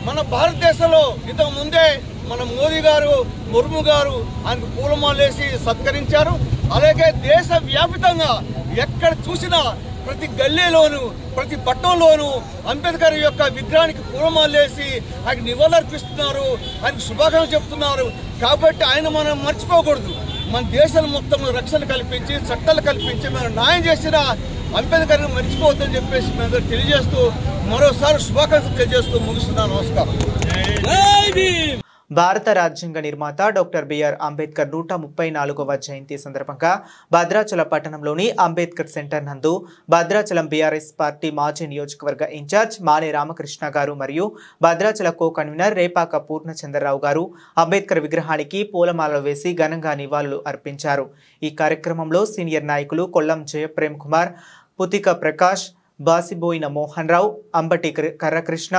మన భారతదేశంలో ఇంతకు ముందే మన మోదీ గారు, ముర్ము గారు ఆయనకు పూలమాలేసి సత్కరించారు. అలాగే దేశవ్యాప్తంగా ఎక్కడ చూసినా ప్రతి గల్లీలోను ప్రతి పట్టణంలోనూ అంబేద్కర్ యొక్క విగ్రహానికి పూలమాలేసి ఆయన నివాళులర్పిస్తున్నారు, ఆయనకు శుభాకాంక్షలు చెప్తున్నారు. కాబట్టి ఆయన మనం మర్చిపోకూడదు. మన దేశం మొత్తం రక్షణ కల్పించి చట్టాలు కల్పించి మనం న్యాయం చేసిన అంబేద్కర్ని మర్చిపోవద్దని చెప్పేసి మేము తెలియజేస్తూ మరోసారి శుభాకాంక్షలు తెలియజేస్తూ ముగిస్తున్నాను. నమస్కారం. భారత రాజ్యాంగ నిర్మాత డాక్టర్ బిఆర్ అంబేద్కర్ 134వ జయంతి సందర్భంగా భద్రాచల పట్టణంలోని అంబేద్కర్ సెంటర్ నందు భద్రాచలం బీఆర్ఎస్ పార్టీ మాజీ నియోజకవర్గ ఇన్ఛార్జ్ మానే రామకృష్ణ గారు మరియు భద్రాచల కో కన్వీనర్ రేపాక పూర్ణచంద్రరావు గారు అంబేద్కర్ విగ్రహానికి పూలమాలలు వేసి ఘనంగా నివాళులు అర్పించారు. ఈ కార్యక్రమంలో సీనియర్ నాయకులు కొల్లం జయప్రేమ్ కుమార్, పుతిక ప్రకాష్, బాసిబోయిన మోహన్ రావు, అంబటి కర్రకృష్ణ,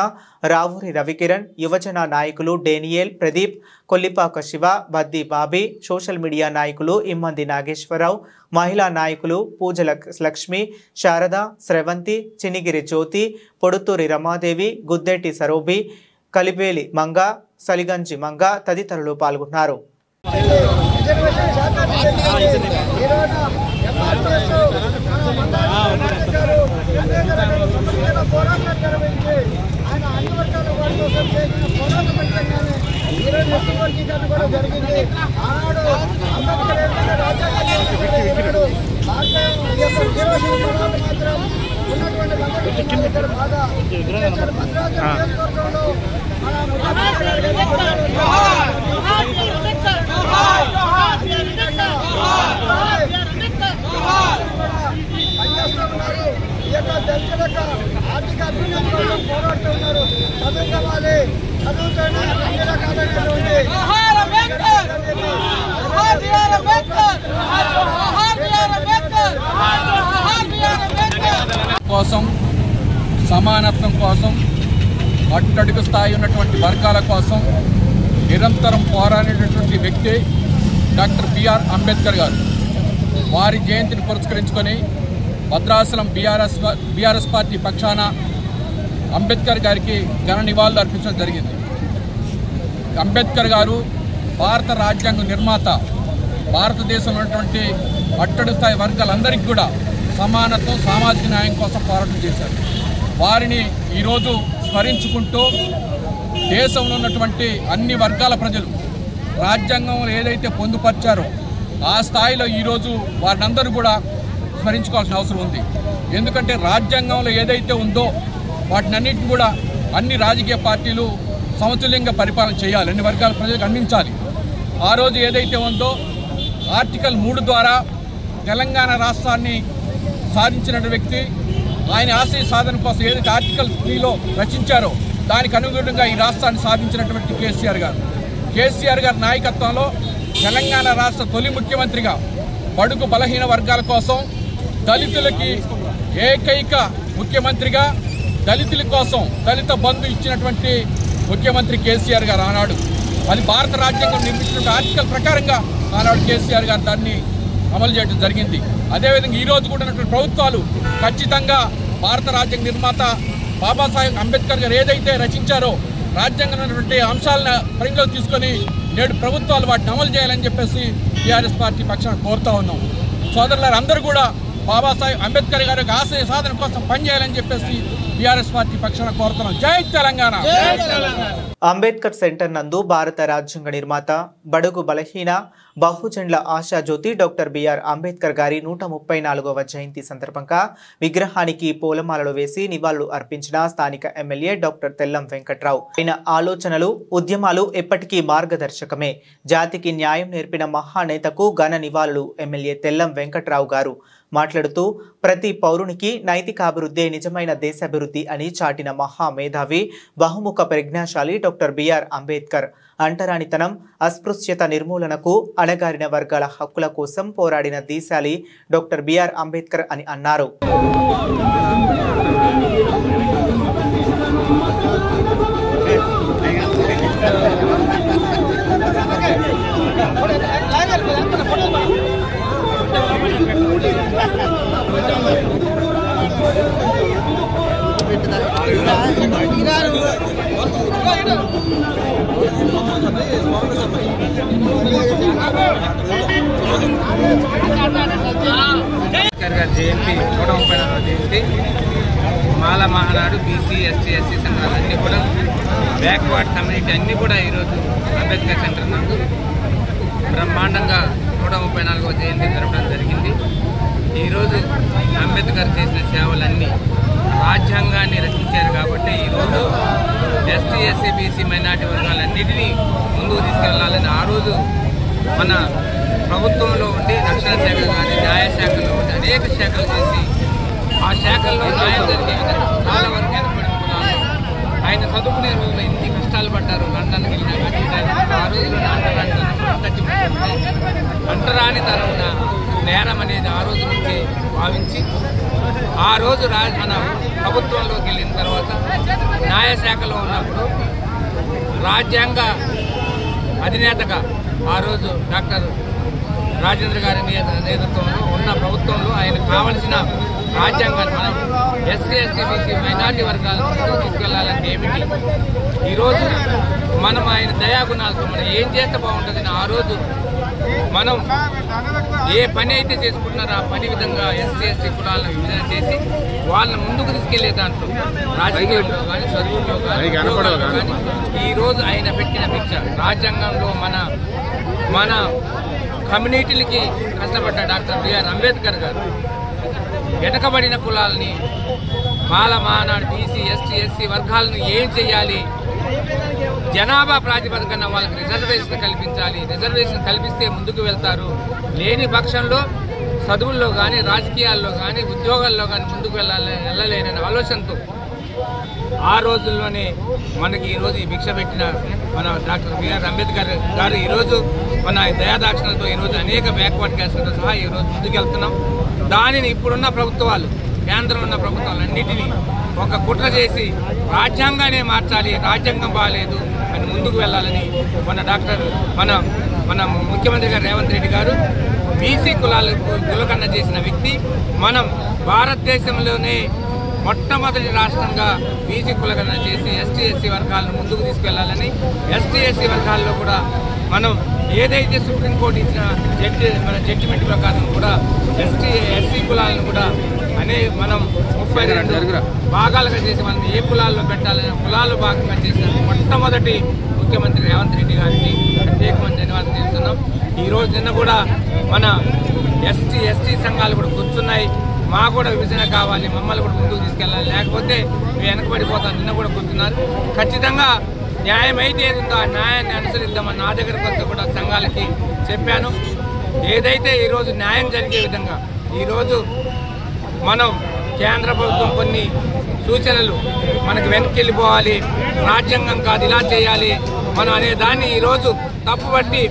రావూరి రవికిరణ్, యువజన నాయకులు Daniel, Pradeep, Kollipaka Siva, Baddi Bobby, social media నాయకులు ఇమ్మంది నాగేశ్వరరావు, మహిళా నాయకులు పూజల లక్ష్మి, శారద, స్రవంతి, చినిగిరి జ్యోతి, పొడుతూరి రమాదేవి, గుద్దెట్టి సరోబి, కలిబేలి మంగ, సలిగంజి మంగ తదితరులు పాల్గొన్నారు. ఆర్థిక అభ్యున్నతి కోసం పోరాడుతున్నారు. చదువుకోవాలి, చదువుతూనే అన్ని రకాలైనటువంటి కోసం, సమానత్వం కోసం, అట్టడుగు స్థాయి ఉన్నటువంటి వర్గాల కోసం నిరంతరం పోరాడేటటువంటి వ్యక్తి డాక్టర్ బిఆర్ అంబేద్కర్ గారు. వారి జయంతిని పురస్కరించుకొని భద్రాచలం బీఆర్ఎస్ పార్టీ పక్షాన అంబేద్కర్ గారికి ఘన నివాళులు అర్పించడం జరిగింది. అంబేద్కర్ గారు భారత రాజ్యాంగ నిర్మాత. భారతదేశంలో ఉన్నటువంటి అట్టడుగు స్థాయి వర్గాలందరికీ కూడా సమానత్వం, సామాజిక న్యాయం కోసం పోరాటం చేశారు. వారిని ఈరోజు స్మరించుకుంటూ దేశంలో ఉన్నటువంటి అన్ని వర్గాల ప్రజలు రాజ్యాంగంలో ఏదైతే పొందుపరిచారో ఆ స్థాయిలో ఈరోజు వారినందరూ కూడా స్మరించుకోవాల్సిన అవసరం ఉంది. ఎందుకంటే రాజ్యాంగంలో ఏదైతే ఉందో వాటినన్నింటినీ కూడా అన్ని రాజకీయ పార్టీలు సమతుల్యంగా పరిపాలన చేయాలి, అన్ని వర్గాల ప్రజలకు అందించాలి. ఆ రోజు ఏదైతే ఉందో ఆర్టికల్ 3 ద్వారా తెలంగాణ రాష్ట్రాన్ని సాధించిన వ్యక్తి, ఆయన ఆశయ సాధన కోసం ఏదైతే ఆర్టికల్ 3లో రచించారో దానికి అనుగుణంగా ఈ రాష్ట్రాన్ని సాధించినటువంటి కేసీఆర్ గారి నాయకత్వంలో తెలంగాణ రాష్ట్ర తొలి ముఖ్యమంత్రిగా బడుగు బలహీన వర్గాల కోసం, దళితులకి ఏకైక ముఖ్యమంత్రిగా, దళితుల కోసం దళిత బంధు ఇచ్చినటువంటి ముఖ్యమంత్రి కేసీఆర్ గారు ఆనాడు. అది భారత రాజ్యాంగం నిర్మించిన ఆర్టికల్ ప్రకారంగా ఆనాడు కేసీఆర్ గారు దాన్ని అమలు చేయడం జరిగింది. అదేవిధంగా ఈరోజు కూడా ఉన్నటువంటి ప్రభుత్వాలు ఖచ్చితంగా భారత రాజ్యాంగ నిర్మాత బాబాసాహెబ్ అంబేద్కర్ గారు ఏదైతే రచించారో రాజ్యాంగంలో ఉన్నటువంటి అంశాలను పరిగణలోకి తీసుకొని నేడు ప్రభుత్వాలు వాటిని అమలు చేయాలని చెప్పేసి టీఆర్ఎస్ పార్టీ పక్షాన కోరుతా ఉన్నాం. సోదరులారు అందరూ కూడా బాబాసాహెబ్ అంబేద్కర్ గారి యొక్క ఆశయ సాధన కోసం పనిచేయాలని చెప్పేసి టీఆర్ఎస్ పార్టీ పక్షాన కోరుతున్నాం. జై తెలంగాణ. అంబేద్కర్ సెంటర్ నందు భారత రాజ్యాంగ నిర్మాత, బడుగు బలహీన బహుజనుల ఆశాజ్యోతి డాక్టర్ బిఆర్ అంబేద్కర్ గారి 134వ జయంతి సందర్భంగా విగ్రహానికి పూలమాలలు వేసి నివాళులు అర్పించిన స్థానిక ఎమ్మెల్యే డాక్టర్ తెల్లం వెంకట్రావు. ఆయన ఆలోచనలు, ఉద్యమాలు ఎప్పటికీ మార్గదర్శకమే. జాతికి న్యాయం నేర్పిన మహానేతకు ఘన నివాళులు ఎమ్మెల్యే తెల్లం వెంకట్రావు గారు మాట్లాడుతూ, ప్రతి పౌరునికి నైతికాభివృద్ధి నిజమైన దేశాభివృద్ధి అని చాటిన మహామేధావి, బహుముఖ ప్రజ్ఞాశాలి డాక్టర్ బిఆర్ అంబేద్కర్ అంటరానితనం, అస్పృశ్యత నిర్మూలనకు, అణగారిన వర్గాల హక్కుల కోసం పోరాడిన దీశాలి డాక్టర్ బిఆర్ అంబేద్కర్ అని అన్నారు. జయంతి 134వ జయంతి మాల మహానాడు బీసీ ఎస్టీ ఎస్సీ సంఘాలు అన్నీ కూడా బ్యాక్వర్డ్ కమ్యూనిటీ అన్నీ కూడా ఈరోజు అంబేద్కర్ సెంటర్ నందు బ్రహ్మాండంగా 134వ జయంతి జరపడం జరిగింది. ఈరోజు అంబేద్కర్ చేసిన సేవలన్నీ రాజ్యాంగాన్ని రచించారు కాబట్టి ఈరోజు ఎస్టీ ఎస్సీ బీసీ మైనార్టీ వర్గాలన్నింటినీ ముందుకు తీసుకెళ్లాలని ఆ రోజు మన ప్రభుత్వంలో ఉండి రక్షణ శాఖ కానీ న్యాయశాఖలో ఉండి అనేక శాఖలు చేసి ఆ శాఖల్లో న్యాయం జరిగే విధంగా చాలా వరకు ఏర్పడుతున్నారు. ఆయన చదువుకునే రోజుల్లో ఎన్ని కష్టాలు పడ్డారు. లండన్కి వెళ్ళినా ఆ రోజుల్లో అంటరాని తరమున నేరం అనేది ఆ రోజు నుంచి భావించి ఆ రోజు మన ప్రభుత్వంలోకి వెళ్ళిన తర్వాత న్యాయశాఖలో ఉన్నప్పుడు రాజ్యాంగ అధినేతగా ఆ రోజు డాక్టర్ రాజేంద్ర గారి నేతృత్వంలో ఉన్న ప్రభుత్వంలో ఆయన కావలసిన రాజ్యాంగాన్ని మనం ఎస్సీ ఎస్టీ బీసీ మైనార్టీ వర్గాలను తీసుకెళ్లాలంటే ఏమిటి, ఈరోజు మనం ఆయన దయాగుణాలతో మనం ఏం చేస్తే బాగుంటుందని ఆ రోజు మనం ఏ పని అయితే చేసుకుంటున్నారో ఆ పని విధంగా ఎస్సీ ఎస్టీ కులాలను విభజన చేసి వాళ్ళని ముందుకు తీసుకెళ్లే దాంట్లో రాజకీయంలో కానీ చదువుల్లో కానీ ఈరోజు ఆయన పెట్టిన భిక్ష రాజ్యాంగంలో మన కమ్యూనిటీలకి కష్టపడ్డ డాక్టర్ బిఆర్ అంబేద్కర్ గారు వెనకబడిన కులాలని మాల మహానాడు బీసీ ఎస్టీ ఎస్సీ వర్గాలను ఏం చేయాలి, జనాభా ప్రాతిపదికన వాళ్ళకి రిజర్వేషన్ కల్పించాలి, రిజర్వేషన్ కల్పిస్తే ముందుకు వెళ్తారు, లేని పక్షంలో చదువుల్లో కానీ రాజకీయాల్లో కానీ ఉద్యోగాల్లో కానీ ముందుకు వెళ్ళలేననే ఆలోచనతో ఆ రోజుల్లోనే మనకి ఈరోజు ఈ భిక్ష పెట్టిన మన డాక్టర్ బిఆర్ అంబేద్కర్ గారు ఈరోజు మన దయాదాక్షిణతో ఈరోజు అనేక బ్యాక్వర్డ్ క్యాస్ట్లతో సహా ఈరోజు ముందుకెళ్తున్నాం. దానిని ఇప్పుడున్న ప్రభుత్వాలు కేంద్రంలో ఉన్న ప్రభుత్వాలన్నింటినీ ఒక కుట్ర చేసి రాజ్యాంగానే మార్చాలి, రాజ్యాంగం బాగాలేదు అని ముందుకు వెళ్ళాలని మన ముఖ్యమంత్రి గారు రేవంత్ రెడ్డి గారు బీసీ కులాలకు కులకన్న చేసిన వ్యక్తి. మనం భారతదేశంలోనే మొట్టమొదటి రాష్ట్రంగా బీసీ కులగణన చేసి ఎస్టీ ఎస్సీ వర్గాలను ముందుకు తీసుకెళ్లాలని, ఎస్టీ ఎస్సీ వర్గాల్లో కూడా మనం ఏదైతే సుప్రీంకోర్టు ఇచ్చిన జడ్జిమెంట్ ప్రకారం కూడా ఎస్సీ కులాలను కూడా మనం 32 భాగాలుగా చేసి మనం ఏ కులాల్లో పెట్టాలని కులాలు భాగంగా చేసిన మొట్టమొదటి ముఖ్యమంత్రి రేవంత్ రెడ్డి గారికి ప్రత్యేకమైన ధన్యవాదాలు తెలుస్తున్నాం. ఈరోజు నిన్న కూడా మన ఎస్టీ సంఘాలు కూడా కూర్చున్నాయి, మా కూడా విభజన కావాలి, మమ్మల్ని కూడా ముందుకు తీసుకెళ్ళాలి, లేకపోతే మేము వెనకబడిపోతాం. నిన్న కూడా కూర్చున్నారు. ఖచ్చితంగా న్యాయం అయితే ఏదుందో ఆ న్యాయాన్ని అనుసరిద్దామని నా దగ్గరకు వస్తే కూడా సంఘాలకి చెప్పాను. ఏదైతే ఈరోజు న్యాయం జరిగే విధంగా ఈరోజు మనం కేంద్ర ప్రభుత్వం కొన్ని సూచనలు మనకు వెనక్కి వెళ్ళిపోవాలి, రాజ్యాంగం కాదు ఇలా చేయాలి మనం అనే దాన్ని ఈరోజు తప్పుబట్టి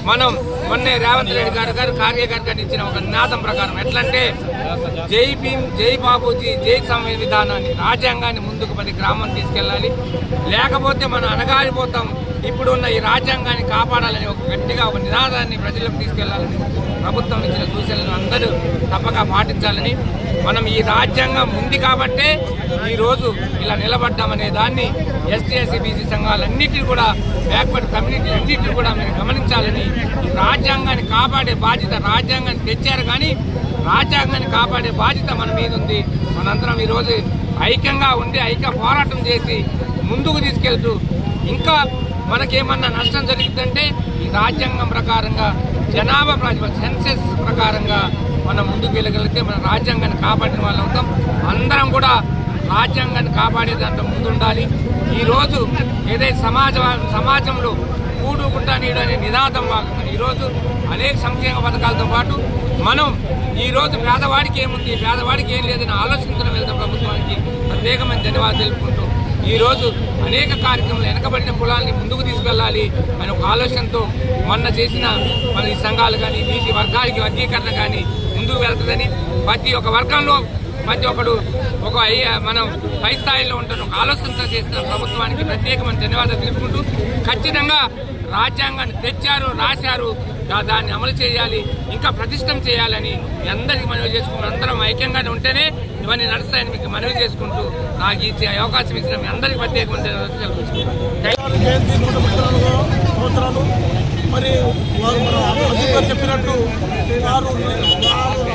మనం మొన్నే రేవంత్ రెడ్డి గారు కార్యకర్తలు ఇచ్చిన ఒక నినాదం ప్రకారం ఎట్లంటే జై భీమ్, జై బాబూజీ, జై సంవిధానాన్ని రాజ్యాంగాన్ని ముందుకు ప్రతి గ్రామం తీసుకెళ్లాలి, లేకపోతే మనం అనగారిపోతాం. ఇప్పుడున్న ఈ రాజ్యాంగాన్ని కాపాడాలని ఒక గట్టిగా ఒక నినాదాన్ని ప్రజలకు తీసుకెళ్లాలని ప్రభుత్వం ఇచ్చిన సూచనలను అందరూ తప్పక పాటించాలని, మనం ఈ రాజ్యాంగం ఉంది కాబట్టే ఈరోజు ఇలా నిలబడ్డామనే దాన్ని ఎస్టీ ఎస్సీ బీసీ సంఘాలన్నింటినీ కూడా బ్యాక్వర్డ్ కమ్యూనిటీ అన్నింటినీ కూడా మీరు గమనించాలని, ఈ రాజ్యాంగాన్ని కాపాడే బాధ్యత రాజ్యాంగాన్ని తెచ్చారు కానీ రాజ్యాంగాన్ని కాపాడే బాధ్యత మన మీద ఉంది. మనందరం ఈరోజు ఐక్యంగా ఉండి ఐక్య పోరాటం చేసి ముందుకు తీసుకెళ్తూ ఇంకా మనకేమన్నా నష్టం జరిగిందంటే ఈ రాజ్యాంగం ప్రకారంగా జనాభా ప్రాతిపదిక సెన్సెస్ ప్రకారంగా మనం ముందుకు వెళ్ళగలిగితే మన రాజ్యాంగాన్ని కాపాడిన వాళ్ళు అవుతాం. అందరం కూడా రాజ్యాంగాన్ని కాపాడే దాంట్లో ముందుండాలి. ఈరోజు ఏదైతే సమాజంలో కూడు గుట్ట నీడు అనే నినాదం భాగంగా ఈరోజు అనేక సంక్షేమ పథకాలతో పాటు మనం ఈరోజు పేదవాడికి ఏముంది, పేదవాడికి ఏం లేదని ఆలోచించడం వెళ్తాం. ప్రభుత్వానికి ప్రత్యేకమైన ధన్యవాదాలు తెలుపుకుంటూ ఈరోజు అనేక కార్యక్రమాలు వెనకబడిన కులాలని ముందుకు తీసుకెళ్లాలి అనే ఒక ఆలోచనతో మొన్న చేసిన మన ఈ సంఘాలు కానీ బీసీ వర్గానికి వర్గీకరణ కానీ ముందుకు వెళ్తుందని, ప్రతి ఒక్క వర్గంలో ప్రతి ఒక్కడు మనం పై స్థాయిలో ఉంటున్న ఒక ఆలోచనతో చేస్తున్న ప్రభుత్వానికి ప్రత్యేకమైన ధన్యవాదాలు తెలుపుకుంటూ ఖచ్చితంగా రాజ్యాంగాన్ని తెచ్చారు, రాశారు, దాన్ని అమలు చేయాలి, ఇంకా ప్రతిష్టం చేయాలని మీ అందరికీ మనవి చేసుకుంటూ అందరం ఐక్యంగానే ఉంటేనే ఇవన్నీ నడుస్తాయని మీకు మనవి చేసుకుంటూ నాకు ఇచ్చే అవకాశం ఇచ్చిన మీ అందరికీ ప్రత్యేకమైన సంవత్సరాలు మరి వారు మన అధికారులు చెప్పినట్టు వారు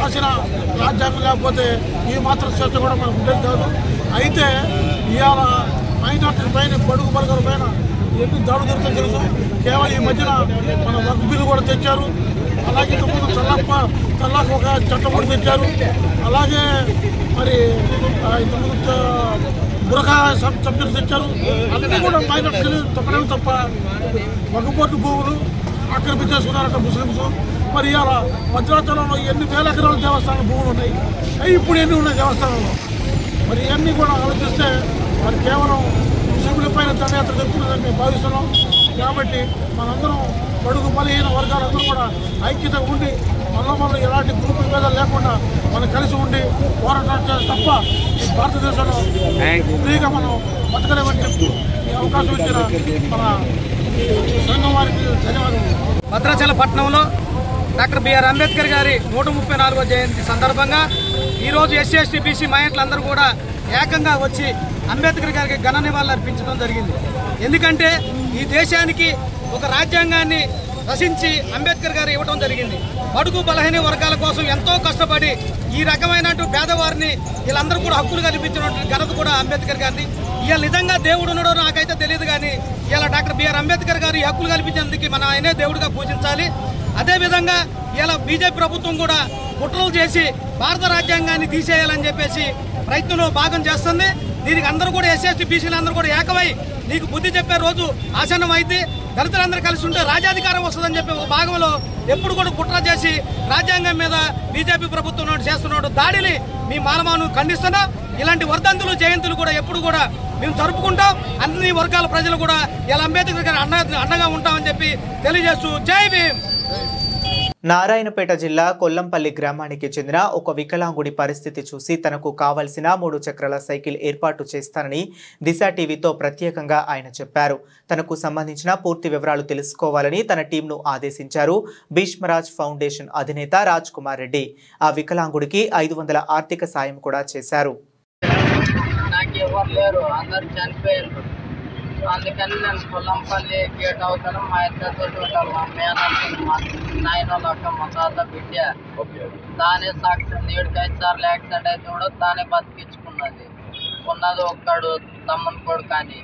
రాసిన రాజ్యాంగం లేకపోతే ఈ మాత్రం స్వేచ్ఛ కూడా మనకు ఉండేది కాదు. అయితే ఇవాళ మైనార్టీ పైన బడుగు బలగల పైన ఎన్ని దాడులు జరుగుతాయో తెలుసు. కేవలం ఈ మధ్యన మన వక్ఫ్ బిల్లు కూడా తెచ్చారు. అలాగే ఇంతకుముందు తల్లాకు ఒక చట్టం కూడా తెచ్చారు. అలాగే మరి ఇంతకుముందు బురకా సబ్జెక్టు తెచ్చారు. అన్నీ కూడా మైనార్టీలు తప్పడం తప్ప వక్ఫ్ భూములు ఆక్రమించేసుకున్నారట ముస్లింస్. మరి ఇవాళ భద్రాచలంలో ఎన్ని వేల ఎకరాల దేవస్థానం భూములు ఉన్నాయి, అవి ఇప్పుడు ఎన్ని ఉన్నాయి దేవస్థానంలో. మరి ఇవన్నీ కూడా ఆలోచిస్తే మరి కేవలం ముస్లింల పైన దండయాత్ర జరుగుతున్నదని మేము భావిస్తున్నాం. కాబట్టి మనందరం బడుగు బలహీన వర్గాలందరూ కూడా ఐక్యత ఉండి మళ్ళీ ఎలాంటి గ్రూప్ విభేదాలు లేకుండా మనం కలిసి ఉండి పోరాటం చేయాలి తప్ప ఈ భారతదేశంలో ఫ్రీగా మనం బతకలేమని చెప్తూ ఈ అవకాశం ఇచ్చిన మన సంఘం వారికి ధన్యవాదాలు. భద్రాచల పట్టణంలో డాక్టర్ బిఆర్ అంబేద్కర్ గారి 134వ జయంతి సందర్భంగా ఈరోజు ఎస్సీ ఎస్టీ బీసీ మైనార్టీలందరూ కూడా ఏకంగా వచ్చి అంబేద్కర్ గారికి ఘన నివాళులు అర్పించడం జరిగింది. ఎందుకంటే ఈ దేశానికి ఒక రాజ్యాంగాన్ని రచించి అంబేద్కర్ గారు ఇవ్వడం జరిగింది. బడుగు బలహీన వర్గాల కోసం ఎంతో కష్టపడి ఈ రకమైన పేదవారిని వీళ్ళందరూ కూడా హక్కులు కల్పించిన ఘనత కూడా అంబేద్కర్ గారిది. ఇవాళ నిజంగా దేవుడు ఉన్నాడో నాకైతే తెలియదు, కానీ ఇలా డాక్టర్ బిఆర్ అంబేద్కర్ గారు ఈ హక్కులు కల్పించేందుకు మనం ఆయనే దేవుడిగా పూజించాలి. అదేవిధంగా ఇలా బీజేపీ ప్రభుత్వం కూడా కుట్రలు చేసి భారత రాజ్యాంగాన్ని తీసేయాలని చెప్పేసి ప్రయత్నంలో భాగం చేస్తుంది. దీనికి అందరూ కూడా ఎస్సీ బీసీలు అందరూ కూడా ఏకమై నీకు బుద్ధి చెప్పే రోజు ఆసన్నం అయితే దళితులందరూ కలిసి ఉంటే రాజ్యాధికారం వస్తుందని చెప్పి ఒక భాగంలో ఎప్పుడు కూడా కుట్ర చేసి రాజ్యాంగం మీద బీజేపీ ప్రభుత్వం చేస్తున్నాడు దాడిని మీ మానమాను ఖండిస్తున్నాం. ఇలాంటి వర్ధంతులు జయంతులు కూడా ఎప్పుడు కూడా మేము జరుపుకుంటాం. అన్ని వర్గాల ప్రజలు కూడా ఇలా అంబేద్కర్ గారి అండగా ఉంటామని చెప్పి తెలియజేస్తూ జై భీమ్. నారాయణపేట జిల్లా కొల్లంపల్లి గ్రామానికి చెందిన ఒక వికలాంగుడి పరిస్థితి చూసి తనకు కావలసిన 3 చక్రాల సైకిల్ ఏర్పాటు చేస్తానని దిశ టీవీతో ప్రత్యేకంగా ఆయన చెప్పారు. తనకు సంబంధించిన పూర్తి వివరాలు తెలుసుకోవాలని తన టీంను ఆదేశించారు. భీష్మరాజ్ ఫౌండేషన్ అధినేత రాజ్ కుమార్ రెడ్డి ఆ వికలాంగుడికి 500 ఆర్థిక సాయం కూడా చేశారు. అందుకని నేను కొల్లంపల్లి గేట్ అవుతాను. మా ఇద్దరితో ఉంటాను. మా మేనల్ని మా నాయన వాళ్ళ మా తాత బిడ్డ తానే సాక్షి 7-5 సార్లు యాక్సిడెంట్ అయితే కూడా తానే బతికించుకున్నది. ఉన్నది ఒక్కడు తమ్ముని కొడుకు కానీ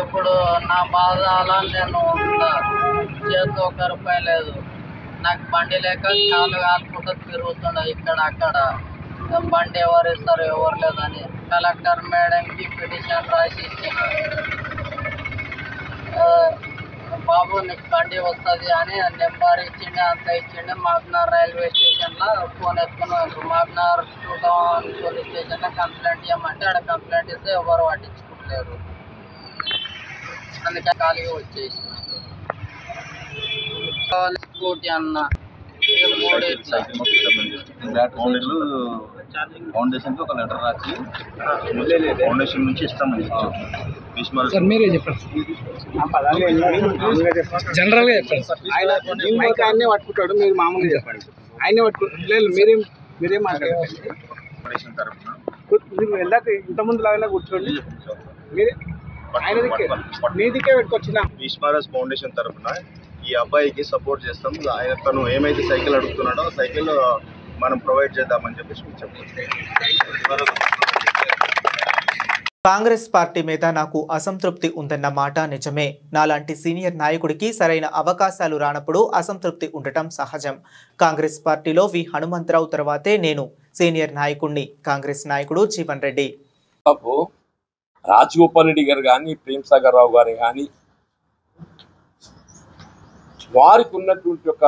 ఇప్పుడు నా బాధ అలా నేను చేతితో 1 రూపాయి లేదు. నాకు బండి లేక కాలు కాలుకుంటూ తిరుగుతుండే ఇక్కడ అక్కడ. బండి ఎవరు ఇస్తారు ఎవరు లేదని కలెక్టర్ మేడంకి పిటిషన్ రాసి ఇచ్చిన. బాబు నీకు బండి వస్తుంది అని నెంబర్ ఇచ్చిండే అంత ఇచ్చిండే. మాగ్నార్ రైల్వే స్టేషన్లో ఫోన్ ఎత్తుకుని మాగ్నార్ 2000 పోలీస్ స్టేషన్లో కంప్లైంట్ ఇవ్వమంటే ఆడ కంప్లైంట్ ఇస్తే ఎవరు పట్టించుకుంటలేరు. అందుకే ఖాళీగా వచ్చేసి స్కూటీ అన్న ఫౌండేషన్ కి ఒక లెటర్ రాసి ఫౌండేషన్ నుంచి ఇస్తామని మీరే చెప్పండి. జనరల్ గా చెప్పండి. ఆయనే పట్టుకుంటాడు, మీరు మామూలుగా చెప్పండి. ఆయనే పట్టుకుంటారు. మీరేం మాట్లాడారు. ఫౌండేషన్ తరఫున మీరు వెళ్ళాక ఇంతకుముందు లాగా కూర్చోండి. మీరే ఆయన మీ దిక్కే పెట్టుకొచ్చిన భీష్మరాజ్ ఫౌండేషన్ తరఫున ఈ అబ్బాయికి సపోర్ట్ చేస్తాం. ఆయన తను ఏమైతే సైకిల్ అడుగుతున్నాడో సైకిల్ మనం ప్రొవైడ్ చేద్దామని చెప్పేసి చెప్పారు. కాంగ్రెస్ పార్టీ మీద నాకు అసంతృప్తి ఉందన్న మాట నిజమే. నాలాంటి సీనియర్ నాయకుడికి సరైన అవకాశాలు రానప్పుడు అసంతృప్తి ఉండటం సహజం. కాంగ్రెస్ పార్టీలో వి హనుమంతరావు తర్వాతే నేను సీనియర్ నాయకుడిని. కాంగ్రెస్ నాయకుడు జీవన్ రెడ్డి. రాజగోపాల్ రెడ్డి గారు కానీ ప్రేమ్ సాగర్ రావు గారు కానీ వారికి ఉన్నటువంటి ఒక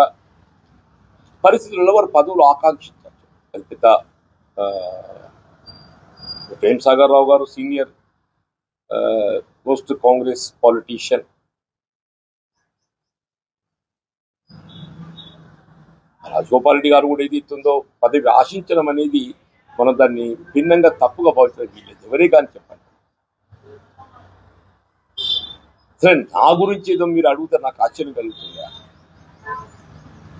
పరిస్థితులలో వారు పదవులు ఆకాంక్షించారు. పెద్ద ప్రేమ్ సాగర్ రావు గారు senior most Congress politician. Rajagopal Reddy గారు కూడా ఏదైతుందో పదవి ఆశించడం అనేది మనం దాన్ని భిన్నంగా తప్పుగా భావించడం వీల్లేదు. ఎవరే కానీ చెప్పండి. సరే, నా గురించి ఏదో మీరు అడుగుతారు, నాకు ఆశ్చర్యం కలుగుతుందా?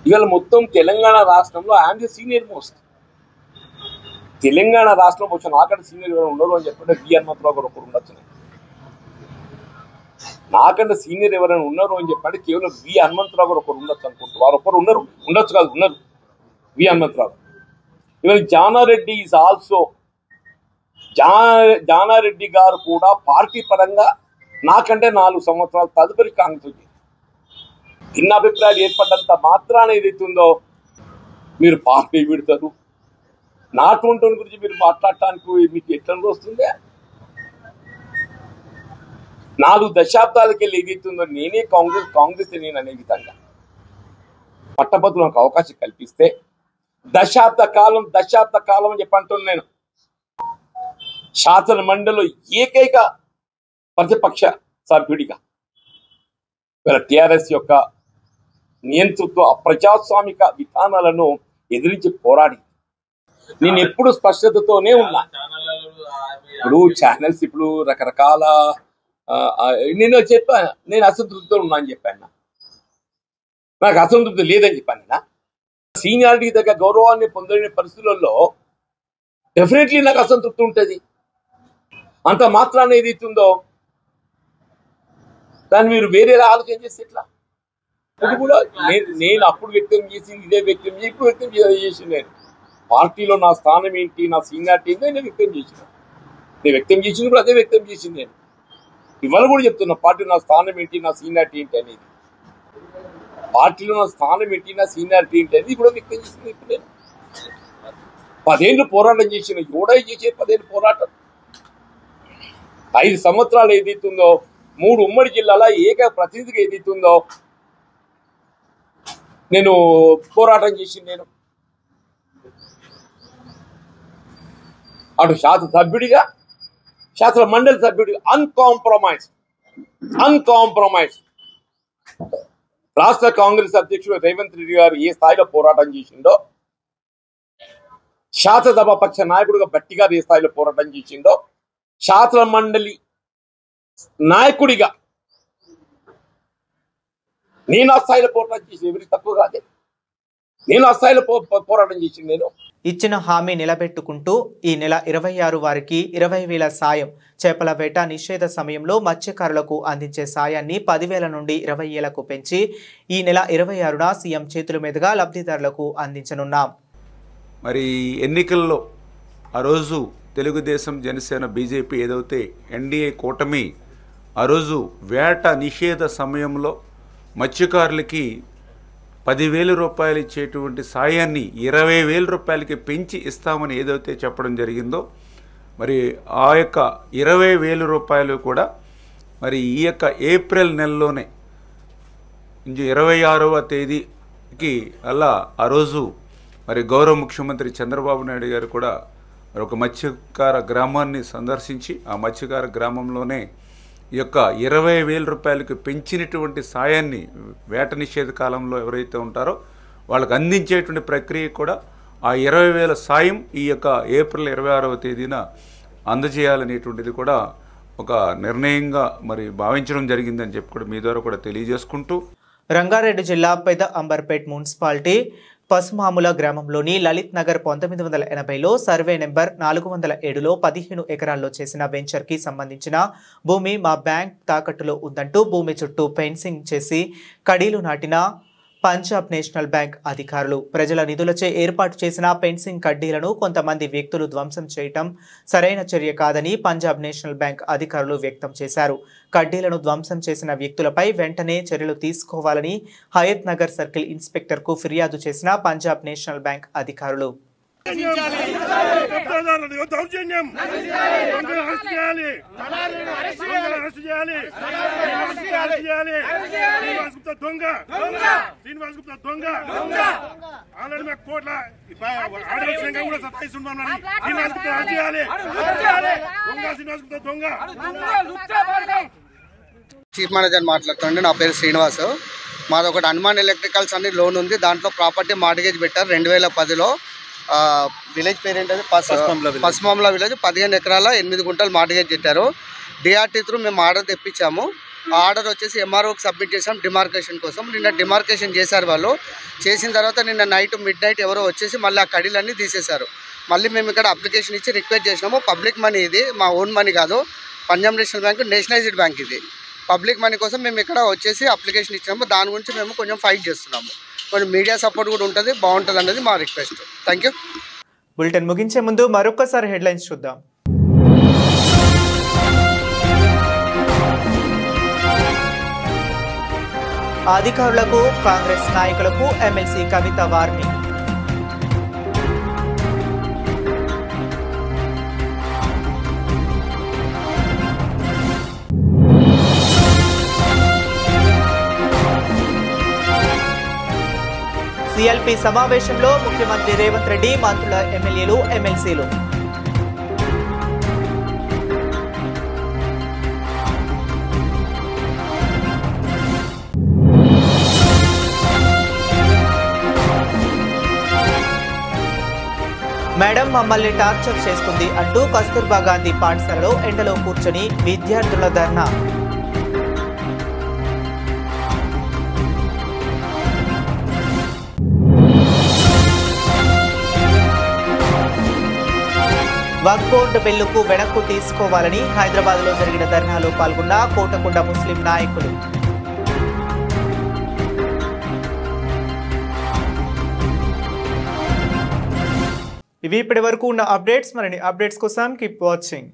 ఇవాళ మొత్తం తెలంగాణ రాష్ట్రంలో I'm the senior most. Telangana రాష్ట్రం వచ్చి నాకంటే సీనియర్ ఎవరైనా ఉండరు అని చెప్పంటే వి హనుమంతరావు గారు ఒకరు ఉండొచ్చు. నాకంటే సీనియర్ ఎవరైనా ఉన్నారు అని చెప్పంటే కేవలం వి హనుమంతరావు గారు ఒకరు ఉండొచ్చు అనుకుంటారు. వారు ఒకరు ఉండొచ్చు కాదు, ఉన్నారు వి హనుమంతరావు. ఇవాళ జానారెడ్డి ఈజ్ ఆల్సో, జానారెడ్డి గారు కూడా పార్టీ పరంగా నాకంటే 4 సంవత్సరాలు తదుపరి కాంగ్రెస్ భిన్నాభిప్రాయాలు ఏర్పడ్డంత మాత్రాన ఏదైతుందో మీరు పార్టీ విడతారు. నాటువంటి గురించి మీరు మాట్లాడటానికి మీకు ఎట్లా వస్తుందే? 4 దశాబ్దాలకి వెళ్ళి ఏదైతుందో నేనే కాంగ్రెస్ నేను అనే విధంగా పట్టభద్రులు నాకు అవకాశం కల్పిస్తే దశాబ్ద కాలం అని చెప్పంటున్నాను. నేను శాసన మండలిలో ఏకైక ప్రతిపక్ష సభ్యుడిగా వీళ్ళ టిఆర్ఎస్ యొక్క నియంతృత్వ అప్రజాస్వామిక విధానాలను ఎదిరించి పోరాడి నేను ఎప్పుడు స్పష్టతతోనే ఉన్నా. ఇప్పుడు ఛానల్స్ ఇప్పుడు రకరకాల నేను చెప్పాను, నేను అసంతృప్తితో ఉన్నా అని చెప్పాను. నాకు అసంతృప్తి లేదని చెప్పాను. సీనియారిటీ దగ్గర గౌరవాన్ని పొందలేని పరిస్థితులలో డెఫినెట్లీ నాకు అసంతృప్తి ఉంటుంది. అంత మాత్రాన్ని ఏదైతుందో దాన్ని మీరు వేరేలా ఆలోచన చేస్తే ఎట్లా? ఇప్పుడు కూడా నేను అప్పుడు వ్యక్తం చేసింది ఇదే వ్యక్తం చేసి ఇప్పుడు వ్యక్తం చేసి నేను పార్టీలో నా స్థానం ఏంటి, నా సీనియారిటీ ఏంటో నేను వ్యక్తం చేసిన. నేను వ్యక్తం చేసింది కూడా అదే వ్యక్తం చేసింది. నేను ఇవాళ కూడా చెప్తున్నా పార్టీలో నా స్థానం ఏంటి, నా సీనియారిటీ ఏంటి అనేది. పార్టీలో నా స్థానం ఏంటి, నా సీనియారిటీ ఏంటి అనేది కూడా వ్యక్తం చేసింది. ఇప్పుడు నేను 10 ఏళ్ళు పోరాటం చేసిన, ఎవడై చేసే 10 ఏళ్ళు పోరాటం. 5 సంవత్సరాలు ఏదైతుందో 3 ఉమ్మడి జిల్లాల ఏక ప్రతినిధిగా ఏదైతుందో నేను పోరాటం చేసింది. నేను అటు శాసన సభ్యుడిగా, శాసన మండలి సభ్యుడిగా అన్కాంప్రమైజ్ రాష్ట్ర కాంగ్రెస్ అధ్యక్షుడు రేవంత్ రెడ్డి గారు ఏ స్థాయిలో పోరాటం చేసిండో, శాసనసభ పక్ష నాయకుడిగా భట్టి గారు ఏ స్థాయిలో పోరాటం చేసిండో, శాసన మండలి నాయకుడిగా నేను ఆ స్థాయిలో పోరాటం చేసి ఎవరికి తక్కువ కాదే. నేను ఆ స్థాయిలో పోరాటం చేసింది. నేను ఇచ్చిన హామీ నిలబెట్టుకుంటూ ఈ నెల 26 వారికి 20,000 సాయం, చేపల వేట నిషేధ సమయంలో మత్స్యకారులకు అందించే సాయాన్ని 10,000 నుండి 20,000కు పెంచి ఈ నెల 26న సీఎం చేతుల మీదుగా లబ్ధిదారులకు అందించనున్నాం. మరి ఎన్నికల్లో ఆ రోజు తెలుగుదేశం, జనసేన, బీజేపీ ఏదైతే ఎన్డీఏ కూటమి ఆ రోజు వేట నిషేధ సమయంలో మత్స్యకారులకి 10,000 రూపాయలు ఇచ్చేటువంటి సాయాన్ని 20,000 రూపాయలకి పెంచి ఇస్తామని ఏదైతే చెప్పడం జరిగిందో, మరి ఆ యొక్క 20,000 రూపాయలు కూడా మరి ఈ యొక్క ఏప్రిల్ నెలలోనే 26వ తేదీకి అలా ఆ రోజు మరి గౌరవ ముఖ్యమంత్రి చంద్రబాబు నాయుడు గారు కూడా మరి ఒక మత్స్యకార గ్రామాన్ని సందర్శించి ఆ మత్స్యకార గ్రామంలోనే ఈ యొక్క 20,000 రూపాయలకు పెంచినటువంటి సాయాన్ని వేట నిషేధ కాలంలో ఎవరైతే ఉంటారో వాళ్ళకి అందించేటువంటి ప్రక్రియ కూడా ఆ 20,000 సాయం ఈ యొక్క ఏప్రిల్ 26వ తేదీన అందజేయాలనేటువంటిది కూడా ఒక నిర్ణయంగా మరి భావించడం జరిగిందని చెప్పి కూడా మీ ద్వారా కూడా తెలియజేసుకుంటూ, రంగారెడ్డి జిల్లా పెద అంబర్పేట్ మున్సిపాలిటీ పసుమాముల గ్రామంలోని లలిత్ నగర్ 1980లో సర్వే నెంబర్ 407లో 15 ఎకరాల్లో చేసిన వెంచర్కి సంబంధించిన భూమి మా బ్యాంక్ తాకట్టులో ఉందంటూ భూమి చుట్టూ ఫెన్సింగ్ చేసి కడీలు నాటిన పంజాబ్ నేషనల్ బ్యాంక్ అధికారులు ప్రజల నిధులచే ఏర్పాటు చేసిన ఫెన్సింగ్ కడ్డీలను కొంతమంది వ్యక్తులు ధ్వంసం చేయటం సరైన చర్య కాదని పంజాబ్ నేషనల్ బ్యాంక్ అధికారులు వ్యక్తం చేశారు. కడ్డీలను ధ్వంసం చేసిన వ్యక్తులపై వెంటనే చర్యలు తీసుకోవాలని హయత్ నగర్ సర్కిల్ ఇన్స్పెక్టర్కు ఫిర్యాదు చేసిన పంజాబ్ నేషనల్ బ్యాంక్ అధికారులు. చీఫ్ మేనేజర్ మాట్లాడుతుండే. నా పేరు శ్రీనివాస్. మాది ఒకటి హనుమాన్ ఎలక్ట్రికల్స్ అని లోన్ ఉంది. దాంట్లో ప్రాపర్టీ మార్టిగేజ్ పెట్టారు 2010లో. విలేజ్ పేరు ఏంటంటే పసుమామల విలేజ్ 15 ఎకరాల 8 గుంటలు మార్టిగేజ్ పెట్టారు. డిఆర్టీ త్రూ మేము ఆర్డర్ తెప్పించాము. ఆ ఆర్డర్ వచ్చేసి ఎంఆర్ఓకి సబ్మిట్ చేసాం డిమార్కేషన్ కోసం. నిన్న డిమార్కేషన్ చేశారు వాళ్ళు. చేసిన తర్వాత నిన్న మిడ్ నైట్ ఎవరో వచ్చేసి మళ్ళీ ఆ కడీలన్నీ తీసేశారు. మళ్ళీ మేము ఇక్కడ అప్లికేషన్ ఇచ్చి రిక్వెస్ట్ చేసినాము. పబ్లిక్ మనీ ఇది, మా ఓన్ మనీ కాదు. Punjab national bank nationalised bank ఇది. పబ్లిక్ మనీ కోసం మేము ఇక్కడ వచ్చేసి అప్లికేషన్ ఇచ్చినాము. దాని గురించి మేము కొంచెం ఫైట్ చేస్తున్నాము. కొంచెం మీడియా సపోర్ట్ కూడా ఉంటుంది, బాగుంటుంది అనేది మా రిక్వెస్ట్. Thank you. బులెటిన్ ముగించే ముందు మరొకసారి హెడ్లైన్స్ చూద్దాం. అధికారులకు కాంగ్రెస్ నాయకులకు ఎమ్మెల్సీ కవిత వార్నింగ్. సిఎల్పి సమావేశంలో ముఖ్యమంత్రి రేవంత్ రెడ్డి, మంత్రుల ఎమ్మెల్యేలు, ఎమ్మెల్సీలు. మేడం మమ్మల్ని టార్చర్ చేస్తుంది అంటూ కస్తూర్బా గాంధీ పాఠశాలలో ఎండలో కూర్చొని విద్యార్థుల ధర్నా. వక్ఫ్ బోర్డు బిల్లుకు వెనక్కు తీసుకోవాలని హైదరాబాద్లో జరిగిన ధర్నాలో పాల్గొన్న కోటకొండ ముస్లిం నాయకులు. ఇవి ఇప్పటి వరకు ఉన్న అప్డేట్స్. మరిన్ని అప్డేట్స్ కోసం కీప్ వాచింగ్.